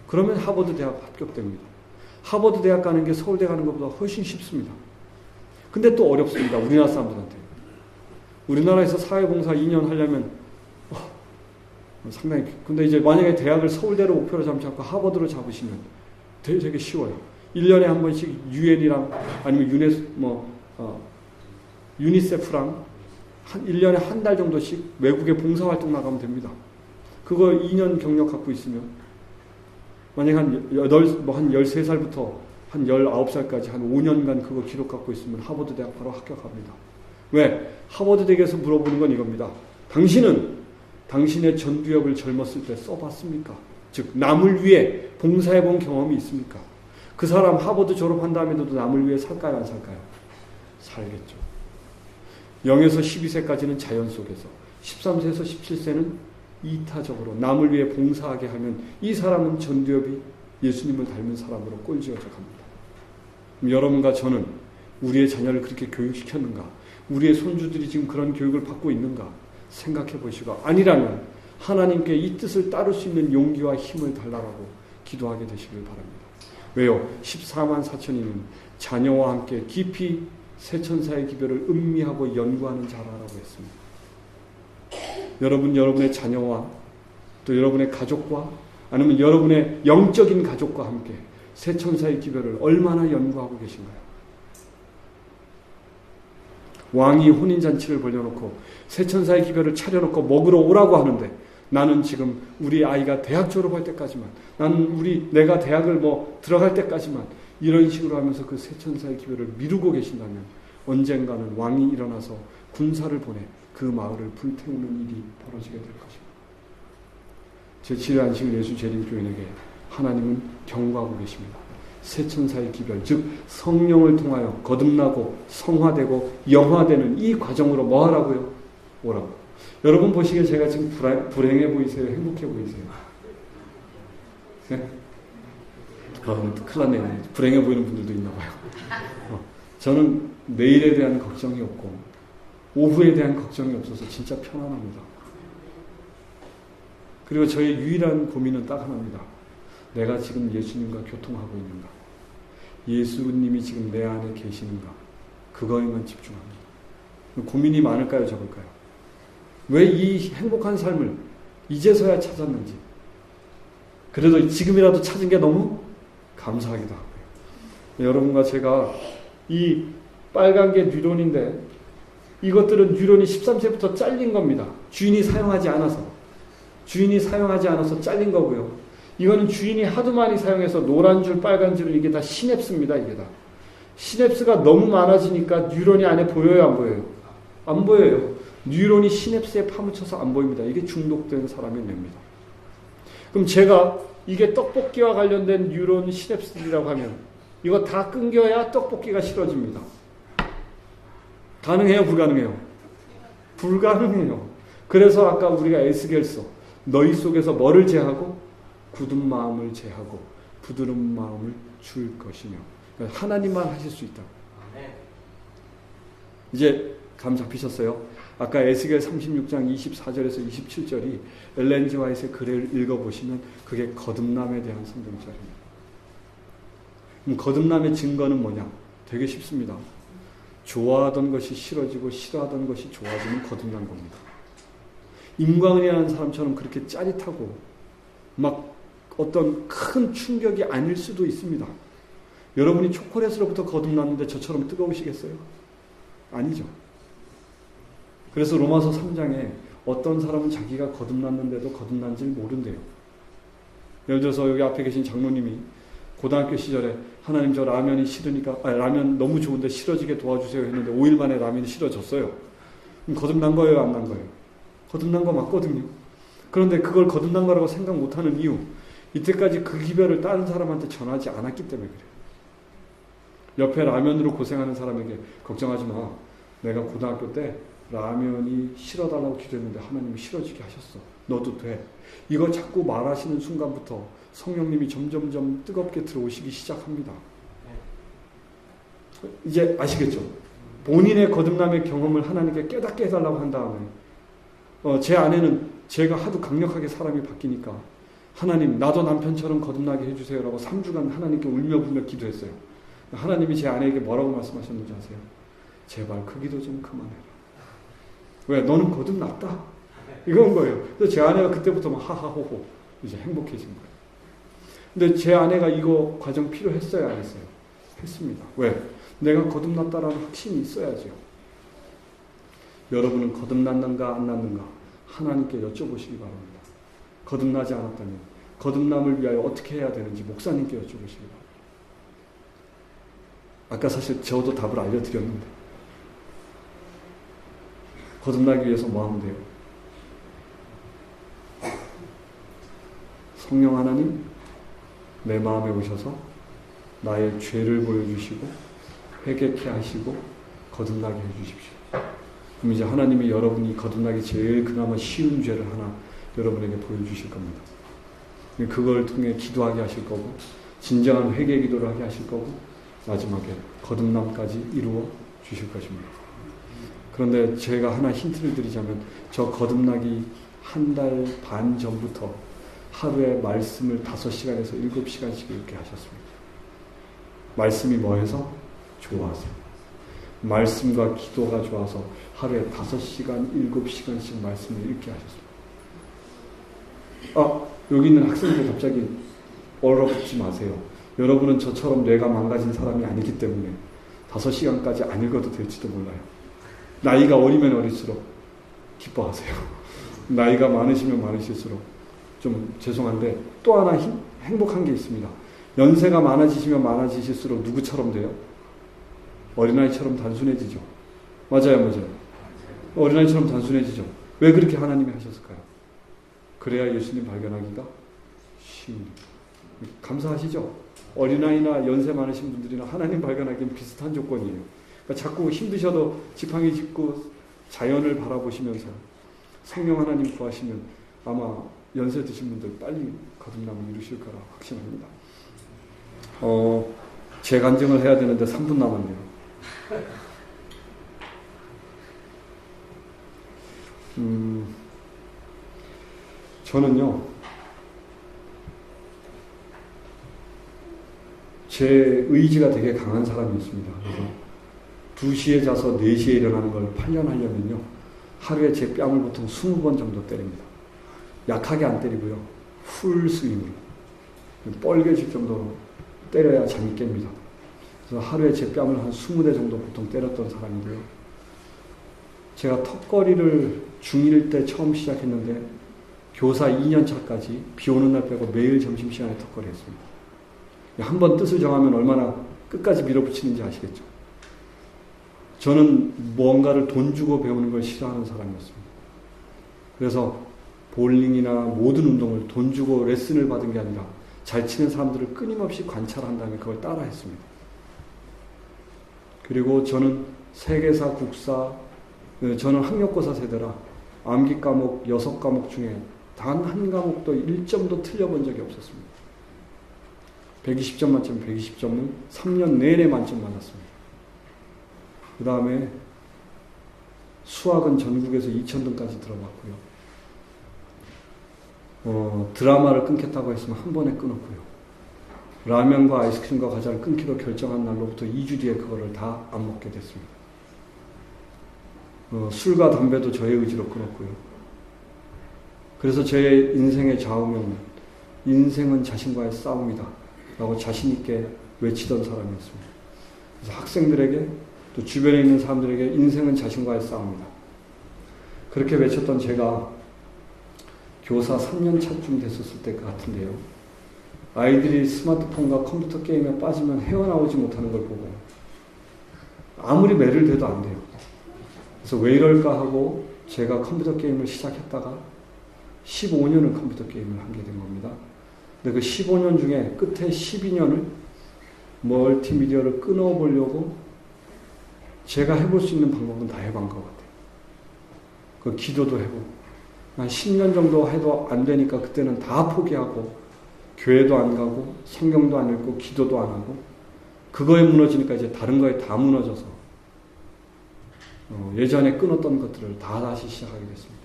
그러면 하버드 대학 합격됩니다. 하버드 대학 가는 게 서울대 가는 것보다 훨씬 쉽습니다. 근데 또 어렵습니다. 우리나라 사람들한테. 우리나라에서 사회봉사 2년 하려면 상당히. 근데 이제 만약에 대학을 서울대로 목표로 잡지 않고 하버드로 잡으시면 되게 쉬워요. 1년에 한 번씩 유엔이랑 아니면 유니세프랑 1년에 한 달 정도씩 외국에 봉사활동 나가면 됩니다. 그거 2년 경력 갖고 있으면 만약에 한 13살부터 한 19살까지 한 5년간 그거 기록 갖고 있으면 하버드 대학 바로 합격합니다. 왜? 하버드 대학에서 물어보는 건 이겁니다. 당신은 당신의 전두엽을 젊었을 때 써봤습니까? 즉 남을 위해 봉사해본 경험이 있습니까? 그 사람 하버드 졸업한 다음에도 남을 위해 살까요? 안 살까요? 살겠죠. 0에서 12세까지는 자연 속에서, 13세에서 17세는 이타적으로 남을 위해 봉사하게 하면 이 사람은 전두엽이 예수님을 닮은 사람으로 꼴지어져 갑니다. 여러분과 저는 우리의 자녀를 그렇게 교육시켰는가? 우리의 손주들이 지금 그런 교육을 받고 있는가? 생각해 보시고, 아니라면 하나님께 이 뜻을 따를 수 있는 용기와 힘을 달라고 기도하게 되시길 바랍니다. 왜요? 14만 4천이는 자녀와 함께 깊이 세천사의 기별을 음미하고 연구하는 자라라고 했습니다. 여러분의 자녀와 또 여러분의 가족과 아니면 여러분의 영적인 가족과 함께 세천사의 기별을 얼마나 연구하고 계신가요? 왕이 혼인잔치를 벌려놓고 세천사의 기별을 차려놓고 먹으러 오라고 하는데 나는 지금 우리 아이가 대학 졸업할 때까지만, 나는 내가 대학을 들어갈 때까지만 이런 식으로 하면서 그 세천사의 기별을 미루고 계신다면 언젠가는 왕이 일어나서 군사를 보내 그 마을을 불태우는 일이 벌어지게 될 것입니다. 제7회 안식일 예수 재림교인에게 하나님은 경고하고 계십니다. 세천사의 기별, 즉 성령을 통하여 거듭나고 성화되고 영화되는 이 과정으로 뭐 하라고요? 오라고. 여러분 보시기에 제가 지금 불행해 보이세요? 행복해 보이세요? 네? 큰일 났네요. 불행해 보이는 분들도 있나 봐요. 저는 내일에 대한 걱정이 없고 오후에 대한 걱정이 없어서 진짜 편안합니다. 그리고 저의 유일한 고민은 딱 하나입니다. 내가 지금 예수님과 교통하고 있는가? 예수님이 지금 내 안에 계시는가? 그거에만 집중합니다. 고민이 많을까요? 적을까요? 왜 이 행복한 삶을 이제서야 찾았는지. 그래도 지금이라도 찾은 게 너무 감사하기도 하고요. 여러분과 제가 이 빨간 게 뉴런인데 이것들은 뉴런이 13세부터 잘린 겁니다. 주인이 사용하지 않아서 잘린 거고요. 이거는 주인이 하도 많이 사용해서 노란 줄 빨간 줄은 이게 다 시냅스입니다. 이게 다 시냅스가 너무 많아지니까 뉴런이 안에 보여요? 안 보여요? 안 보여요. 뉴런이 시냅스에 파묻혀서 안 보입니다. 이게 중독된 사람의 뇌입니다. 그럼 제가 이게 떡볶이와 관련된 뉴런 시냅스들이라고 하면 이거 다 끊겨야 떡볶이가 싫어집니다. 가능해요? 불가능해요? 불가능해요. 그래서 아까 우리가 에스겔서 너희 속에서 뭐를 제하고? 굳은 마음을 제하고 부드러운 마음을 줄 것이며, 하나님만 하실 수 있다. 이제 감 잡히셨어요? 아까 에스겔 36장 24절에서 27절이 엘렌 지 화이트의 글을 읽어보시면 그게 거듭남에 대한 성경절입니다. 그럼 거듭남의 증거는 뭐냐? 되게 쉽습니다. 좋아하던 것이 싫어지고 싫어하던 것이 좋아지면 거듭난 겁니다. 임광은이라는 사람처럼 그렇게 짜릿하고 막 어떤 큰 충격이 아닐 수도 있습니다. 여러분이 초콜릿으로부터 거듭났는데 저처럼 뜨거우시겠어요? 아니죠. 그래서 로마서 3장에 어떤 사람은 자기가 거듭났는데도 거듭난지를 모른대요. 예를 들어서 여기 앞에 계신 장로님이 고등학교 시절에 하나님 저 라면이 싫으니까 라면 너무 좋은데 싫어지게 도와주세요 했는데 5일 만에 라면이 싫어졌어요. 그럼 거듭난 거예요, 안 난 거예요? 거듭난 거 맞거든요. 그런데 그걸 거듭난 거라고 생각 못하는 이유, 이때까지 그 기별을 다른 사람한테 전하지 않았기 때문에 그래요. 옆에 라면으로 고생하는 사람에게 걱정하지 마. 내가 고등학교 때 라면이 싫어달라고 기도했는데 하나님이 싫어지게 하셨어. 너도 돼. 이거 자꾸 말하시는 순간부터 성령님이 점점점 뜨겁게 들어오시기 시작합니다. 이제 아시겠죠? 본인의 거듭남의 경험을 하나님께 깨닫게 해달라고 한 다음에 제 아내는 제가 하도 강력하게 사람이 바뀌니까 하나님 나도 남편처럼 거듭나게 해주세요라고 3주간 하나님께 울며불며 기도했어요. 하나님이 제 아내에게 뭐라고 말씀하셨는지 아세요? 제발 그 기도 좀 그만해라. 왜? 너는 거듭났다. 이건 거예요. 그래서 제 아내가 그때부터 막 하하호호 이제 행복해진 거예요. 근데 제 아내가 이거 과정 필요했어요, 안 했어요? 했습니다. 왜? 내가 거듭났다라는 확신이 있어야죠. 여러분은 거듭났는가 안 났는가 하나님께 여쭤보시기 바랍니다. 거듭나지 않았다면 거듭남을 위하여 어떻게 해야 되는지 목사님께 여쭤보시기 바랍니다. 아까 사실 저도 답을 알려드렸는데 거듭나기 위해서 뭐 하면 돼요? 성령 하나님 내 마음에 오셔서 나의 죄를 보여주시고 회개케 하시고 거듭나게 해주십시오. 그럼 이제 하나님이 여러분이 거듭나기 제일 그나마 쉬운 죄를 하나 여러분에게 보여주실 겁니다. 그걸 통해 기도하게 하실 거고 진정한 회개 기도를 하게 하실 거고 마지막에 거듭남까지 이루어 주실 것입니다. 그런데 제가 하나 힌트를 드리자면 저 거듭나기 한 달 반 전부터 하루에 말씀을 5시간에서 7시간씩 읽게 하셨습니다. 말씀이 뭐해서? 좋아서. 말씀과 기도가 좋아서 하루에 5시간, 7시간씩 말씀을 읽게 하셨습니다. 여기 있는 학생들 갑자기 얼어붙지 마세요. 여러분은 저처럼 뇌가 망가진 사람이 아니기 때문에 5시간까지 안 읽어도 될지도 몰라요. 나이가 어리면 어릴수록 기뻐하세요. 나이가 많으시면 많으실수록 좀 죄송한데 또 하나 행복한 게 있습니다. 연세가 많아지시면 많아지실수록 누구처럼 돼요? 어린아이처럼 단순해지죠. 맞아요. 어린아이처럼 단순해지죠. 왜 그렇게 하나님이 하셨을까요? 그래야 예수님 발견하기가 쉬운. 감사하시죠? 어린아이나 연세 많으신 분들이나 하나님 발견하기는 비슷한 조건이에요. 그러니까 자꾸 힘드셔도 지팡이 짚고 자연을 바라보시면서 성령 하나님 구하시면 아마 연세 드신 분들 빨리 거듭남을 이루실 거라 확신합니다. 제 간증을 해야 되는데 3분 남았네요. 저는요, 제 의지가 되게 강한 사람이었습니다. 그래서 2시에 자서 4시에 일어나는 걸 8년 하려면요, 하루에 제 뺨을 보통 20번 정도 때립니다. 약하게 안 때리고요, 풀 스윙으로. 뻘개질 정도로 때려야 잠이 깹니다. 그래서 하루에 제 뺨을 한 20대 정도 보통 때렸던 사람이고요. 제가 턱걸이를 중1 때 처음 시작했는데 교사 2년 차까지 비 오는 날 빼고 매일 점심시간에 턱걸이 했습니다. 한번 뜻을 정하면 얼마나 끝까지 밀어붙이는지 아시겠죠? 저는 무언가를 돈 주고 배우는 걸 싫어하는 사람이었습니다. 그래서 볼링이나 모든 운동을 돈 주고 레슨을 받은 게 아니라 잘 치는 사람들을 끊임없이 관찰한 다음에 그걸 따라 했습니다. 그리고 저는 세계사, 국사, 저는 학력고사 세대라 암기 과목 6과목 중에 단 한 과목도 1점도 틀려본 적이 없었습니다. 120점 만점 120점은 3년 내내 만점 받았습니다. 그 다음에 수학은 전국에서 2000등까지 들어봤고요. 드라마를 끊겠다고 했으면 한 번에 끊었고요. 라면과 아이스크림과 과자를 끊기로 결정한 날로부터 2주 뒤에 그거를 다 안 먹게 됐습니다. 술과 담배도 저의 의지로 끊었고요. 그래서 제 인생의 좌우명은 인생은 자신과의 싸움이다 라고 자신 있게 외치던 사람이었습니다. 그래서 학생들에게 또 주변에 있는 사람들에게 인생은 자신과의 싸움이다. 그렇게 외쳤던 제가 교사 3년 차쯤 됐었을 때 같은데요. 아이들이 스마트폰과 컴퓨터 게임에 빠지면 헤어나오지 못하는 걸 보고 아무리 매를 대도 안 돼요. 그래서 왜 이럴까 하고 제가 컴퓨터 게임을 시작했다가 15년을 컴퓨터 게임을 하게 된 겁니다. 근데 그 15년 중에 끝에 12년을 멀티미디어를 끊어보려고 제가 해볼 수 있는 방법은 다 해본 것 같아요. 그 기도도 해보고 한 10년 정도 해도 안 되니까 그때는 다 포기하고 교회도 안 가고 성경도 안 읽고 기도도 안 하고 그거에 무너지니까 이제 다른 거에 다 무너져서 예전에 끊었던 것들을 다 다시 시작하게 됐습니다.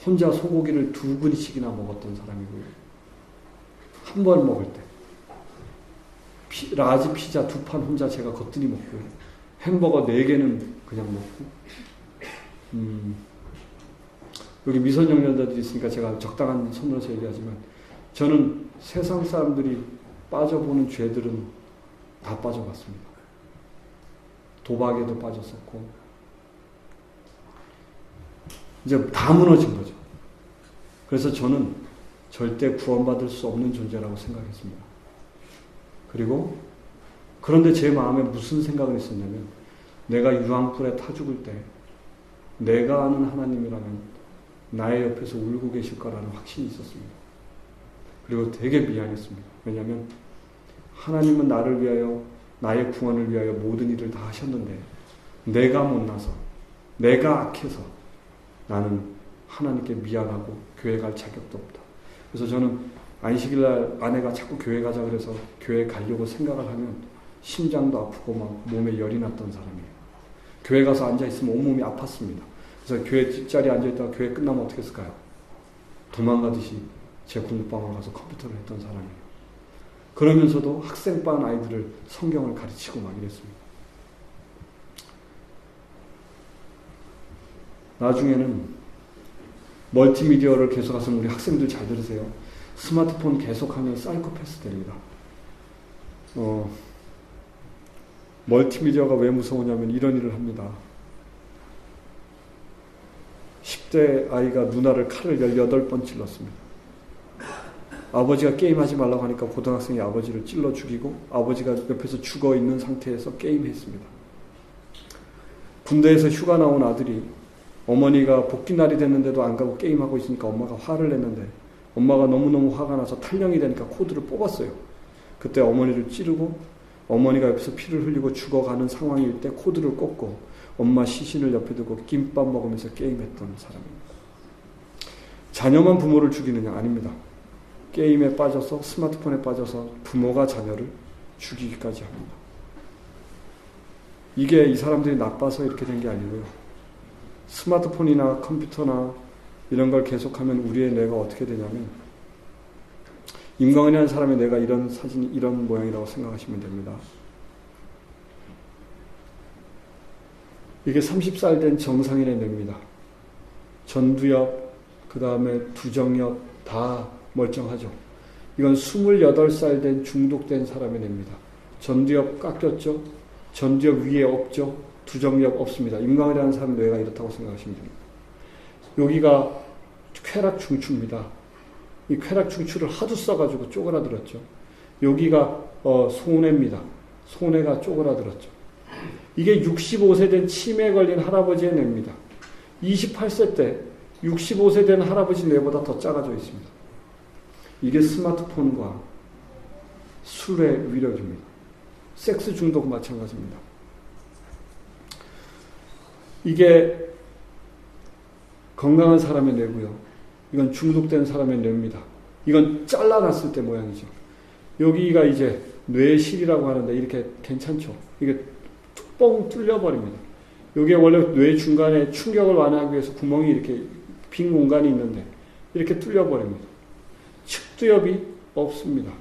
혼자 소고기를 2근씩이나 먹었던 사람이고요. 한 번 먹을 때 라지 피자 2판 혼자 제가 거뜬히 먹고요. 햄버거 4개는 그냥 먹고 여기 미성년자들이 있으니까 제가 적당한 선으로서 얘기하지만 저는 세상 사람들이 빠져보는 죄들은 다 빠져봤습니다. 도박에도 빠졌었고 이제 다 무너진 거죠. 그래서 저는 절대 구원받을 수 없는 존재라고 생각했습니다. 그리고 그런데 제 마음에 무슨 생각을 했었냐면 내가 유황불에 타 죽을 때 내가 아는 하나님이라면 나의 옆에서 울고 계실 거라는 확신이 있었습니다. 그리고 되게 미안했습니다. 왜냐하면 하나님은 나를 위하여 나의 구원을 위하여 모든 일을 다 하셨는데 내가 못나서 내가 악해서 나는 하나님께 미안하고 교회 갈 자격도 없다. 그래서 저는 안식일날 아내가 자꾸 교회 가자 그래서 교회 가려고 생각을 하면 심장도 아프고 막 몸에 열이 났던 사람이에요. 교회 가서 앉아있으면 온몸이 아팠습니다. 그래서 교회 뒷자리에 앉아있다가 교회 끝나면 어떻게 했을까요? 도망가듯이 제 공부방으로 가서 컴퓨터를 했던 사람이에요. 그러면서도 학생반 아이들을 성경을 가르치고 막 이랬습니다. 나중에는 멀티미디어를 계속하면 우리 학생들 잘 들으세요. 스마트폰 계속하면 사이코패스 됩니다. 멀티미디어가 왜 무서우냐면 이런 일을 합니다. 10대 아이가 누나를 칼을 18번 찔렀습니다. 아버지가 게임하지 말라고 하니까 고등학생이 아버지를 찔러 죽이고 아버지가 옆에서 죽어 있는 상태에서 게임했습니다. 군대에서 휴가 나온 아들이 어머니가 복귀날이 됐는데도 안 가고 게임하고 있으니까 엄마가 화를 냈는데 엄마가 너무너무 화가 나서 탈령이 되니까 코드를 뽑았어요. 그때 어머니를 찌르고 어머니가 옆에서 피를 흘리고 죽어가는 상황일 때 코드를 꽂고 엄마 시신을 옆에 두고 김밥 먹으면서 게임했던 사람입니다. 자녀만 부모를 죽이느냐? 아닙니다. 게임에 빠져서 스마트폰에 빠져서 부모가 자녀를 죽이기까지 합니다. 이게 이 사람들이 나빠서 이렇게 된 게 아니고요. 스마트폰이나 컴퓨터나 이런 걸 계속하면 우리의 뇌가 어떻게 되냐면 임광은이라는 사람의 뇌가 이런 사진이 이런 모양이라고 생각하시면 됩니다. 이게 30살 된 정상인의 뇌입니다. 전두엽, 그 다음에 두정엽 다 멀쩡하죠. 이건 28살 된 중독된 사람의 뇌입니다. 전두엽 깎였죠. 전두엽 위에 없죠. 두정엽 없습니다. 임광이라는 사람 뇌가 이렇다고 생각하시면 됩니다. 여기가 쾌락 중추입니다. 이 쾌락 중추를 하도 써가지고 쪼그라들었죠. 여기가 손해입니다. 손해가 쪼그라들었죠. 이게 65세 된 치매에 걸린 할아버지의 뇌입니다. 28세 때 65세 된 할아버지 뇌보다 더 작아져 있습니다. 이게 스마트폰과 술의 위력입니다. 섹스 중독 마찬가지입니다. 이게 건강한 사람의 뇌고요. 이건 중독된 사람의 뇌입니다. 이건 잘라놨을 때 모양이죠. 여기가 이제 뇌실이라고 하는데 이렇게 괜찮죠. 이게 뻥 뚫려버립니다. 여기에 원래 뇌 중간에 충격을 완화하기 위해서 구멍이 이렇게 빈 공간이 있는데 이렇게 뚫려버립니다. 측두엽이 없습니다.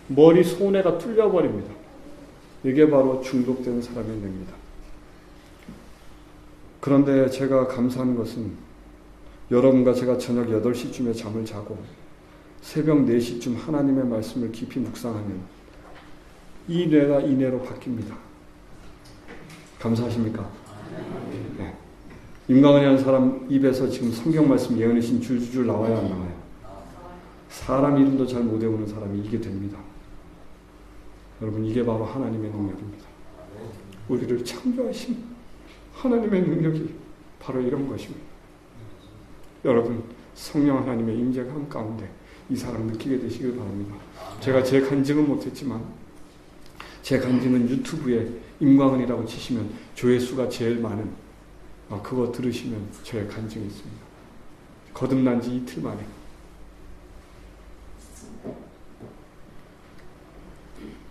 머리 손해가 뚫려버립니다. 이게 바로 중독된 사람의 뇌입니다. 그런데 제가 감사한 것은 여러분과 제가 저녁 8시쯤에 잠을 자고 새벽 4시쯤 하나님의 말씀을 깊이 묵상하면 이 뇌가 이 뇌로 바뀝니다. 감사하십니까? 네. 임광은이라는 사람 입에서 지금 성경 말씀 예언이신 줄줄줄 나와요, 안 나와요? 사람 이름도 잘 못 외우는 사람이 이게 됩니다. 여러분, 이게 바로 하나님의 능력입니다. 우리를 창조하신 하나님의 능력이 바로 이런 것입니다. 여러분, 성령 하나님의 임재가 한 가운데 이 사랑 느끼게 되시길 바랍니다. 제가 제 간증은 못했지만 제 간증은 유튜브에 임광은이라고 치시면 조회수가 제일 많은 그거 들으시면 저의 간증이 있습니다. 거듭난 지 이틀 만에.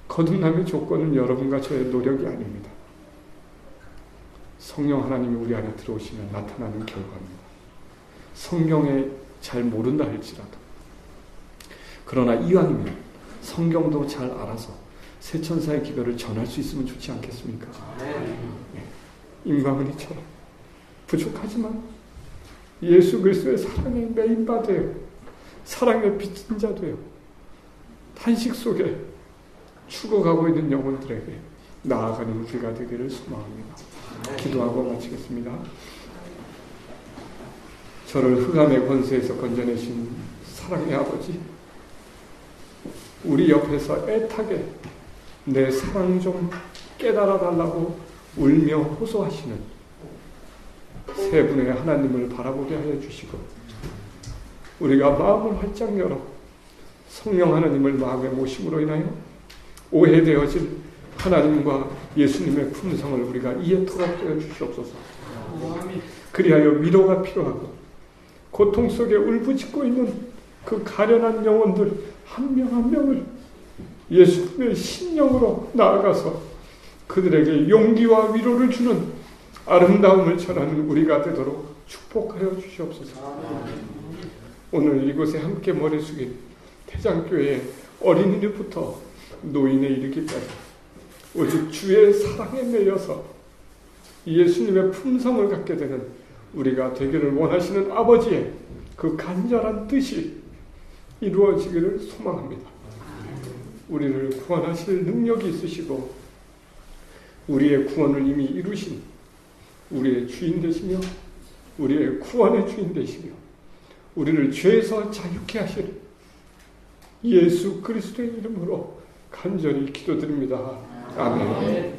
거듭남의 조건은 여러분과 저의 노력이 아닙니다. 성령 하나님이 우리 안에 들어오시면 나타나는 결과입니다. 성경에 잘 모른다 할지라도, 그러나 이왕이면 성경도 잘 알아서 세천사의 기별을 전할 수 있으면 좋지 않겠습니까? 네. 임광은이처럼 부족하지만 예수 그리스도의 사랑에 매인바 되어 사랑의 빚진 자 되어 탄식 속에 죽어가고 있는 영혼들에게 나아가는 우리가 되기를 소망합니다. 기도하고 마치겠습니다. 저를 흑암의 권세에서 건져내신 사랑의 아버지, 우리 옆에서 애타게 내 사랑 좀 깨달아 달라고 울며 호소하시는 세 분의 하나님을 바라보게 하여 주시고, 우리가 마음을 활짝 열어 성령 하나님을 마음에 모심으로 인하여 오해되어질 하나님과 예수님의 품성을 우리가 이해토록 하여 주시옵소서. 그리하여 위로가 필요하고 고통 속에 울부짖고 있는 그 가련한 영혼들 한 명 한 명을 예수님의 신령으로 나아가서 그들에게 용기와 위로를 주는 아름다움을 전하는 우리가 되도록 축복하여 주시옵소서. 오늘 이곳에 함께 머리 숙인 태장교회 어린이들부터 노인에 이르기까지 오직 주의 사랑에 매여서 예수님의 품성을 갖게 되는 우리가 되기를 원하시는 아버지의 그 간절한 뜻이 이루어지기를 소망합니다. 우리를 구원하실 능력이 있으시고 우리의 구원을 이미 이루신 우리의 주인 되시며 우리의 구원의 주인 되시며 우리를 죄에서 자유케 하실 예수 그리스도의 이름으로 간절히 기도드립니다. 아멘.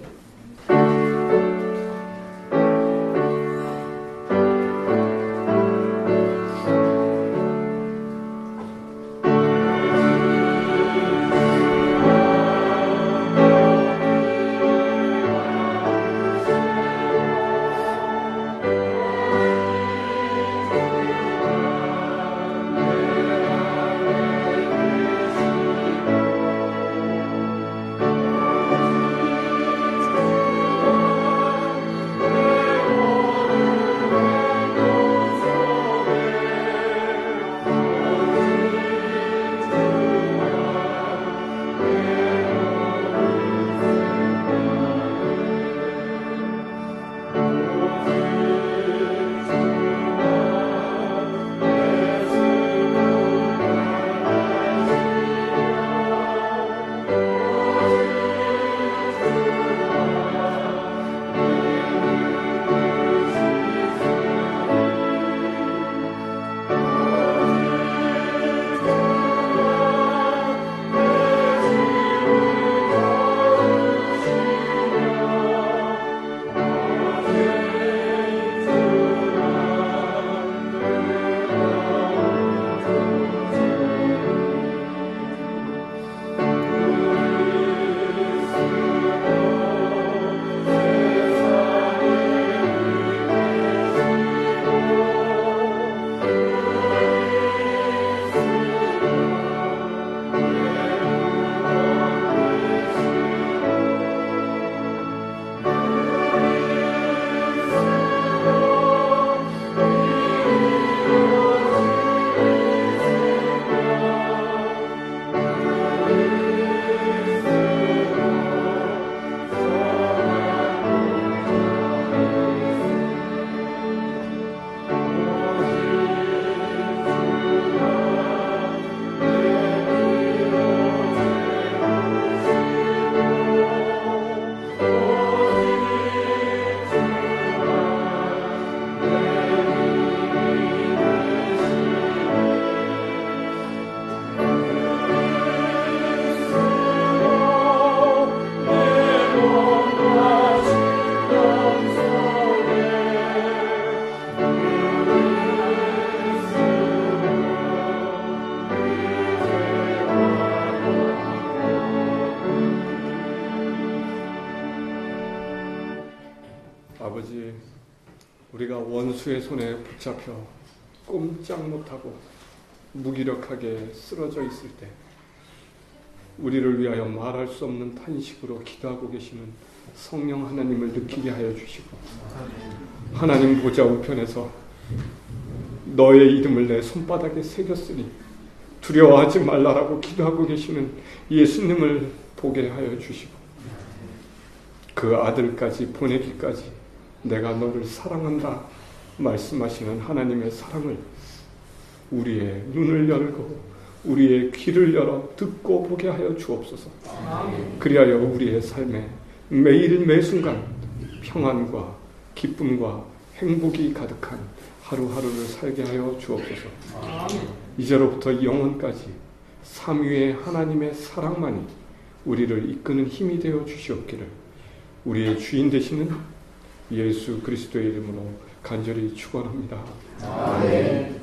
우리가 원수의 손에 붙잡혀 꼼짝 못하고 무기력하게 쓰러져 있을 때 우리를 위하여 말할 수 없는 탄식으로 기도하고 계시는 성령 하나님을 느끼게 하여 주시고, 하나님 보좌 우편에서 너의 이름을 내 손바닥에 새겼으니 두려워하지 말라라고 기도하고 계시는 예수님을 보게 하여 주시고, 그 아들까지 보내기까지 내가 너를 사랑한다 말씀하시는 하나님의 사랑을 우리의 눈을 열고 우리의 귀를 열어 듣고 보게 하여 주옵소서. 그리하여 우리의 삶에 매일 매순간 평안과 기쁨과 행복이 가득한 하루하루를 살게 하여 주옵소서. 이제로부터 영원까지 삼위의 하나님의 사랑만이 우리를 이끄는 힘이 되어 주시옵기를 우리의 주인 되시는 예수 그리스도의 이름으로 간절히 축원합니다. 아멘.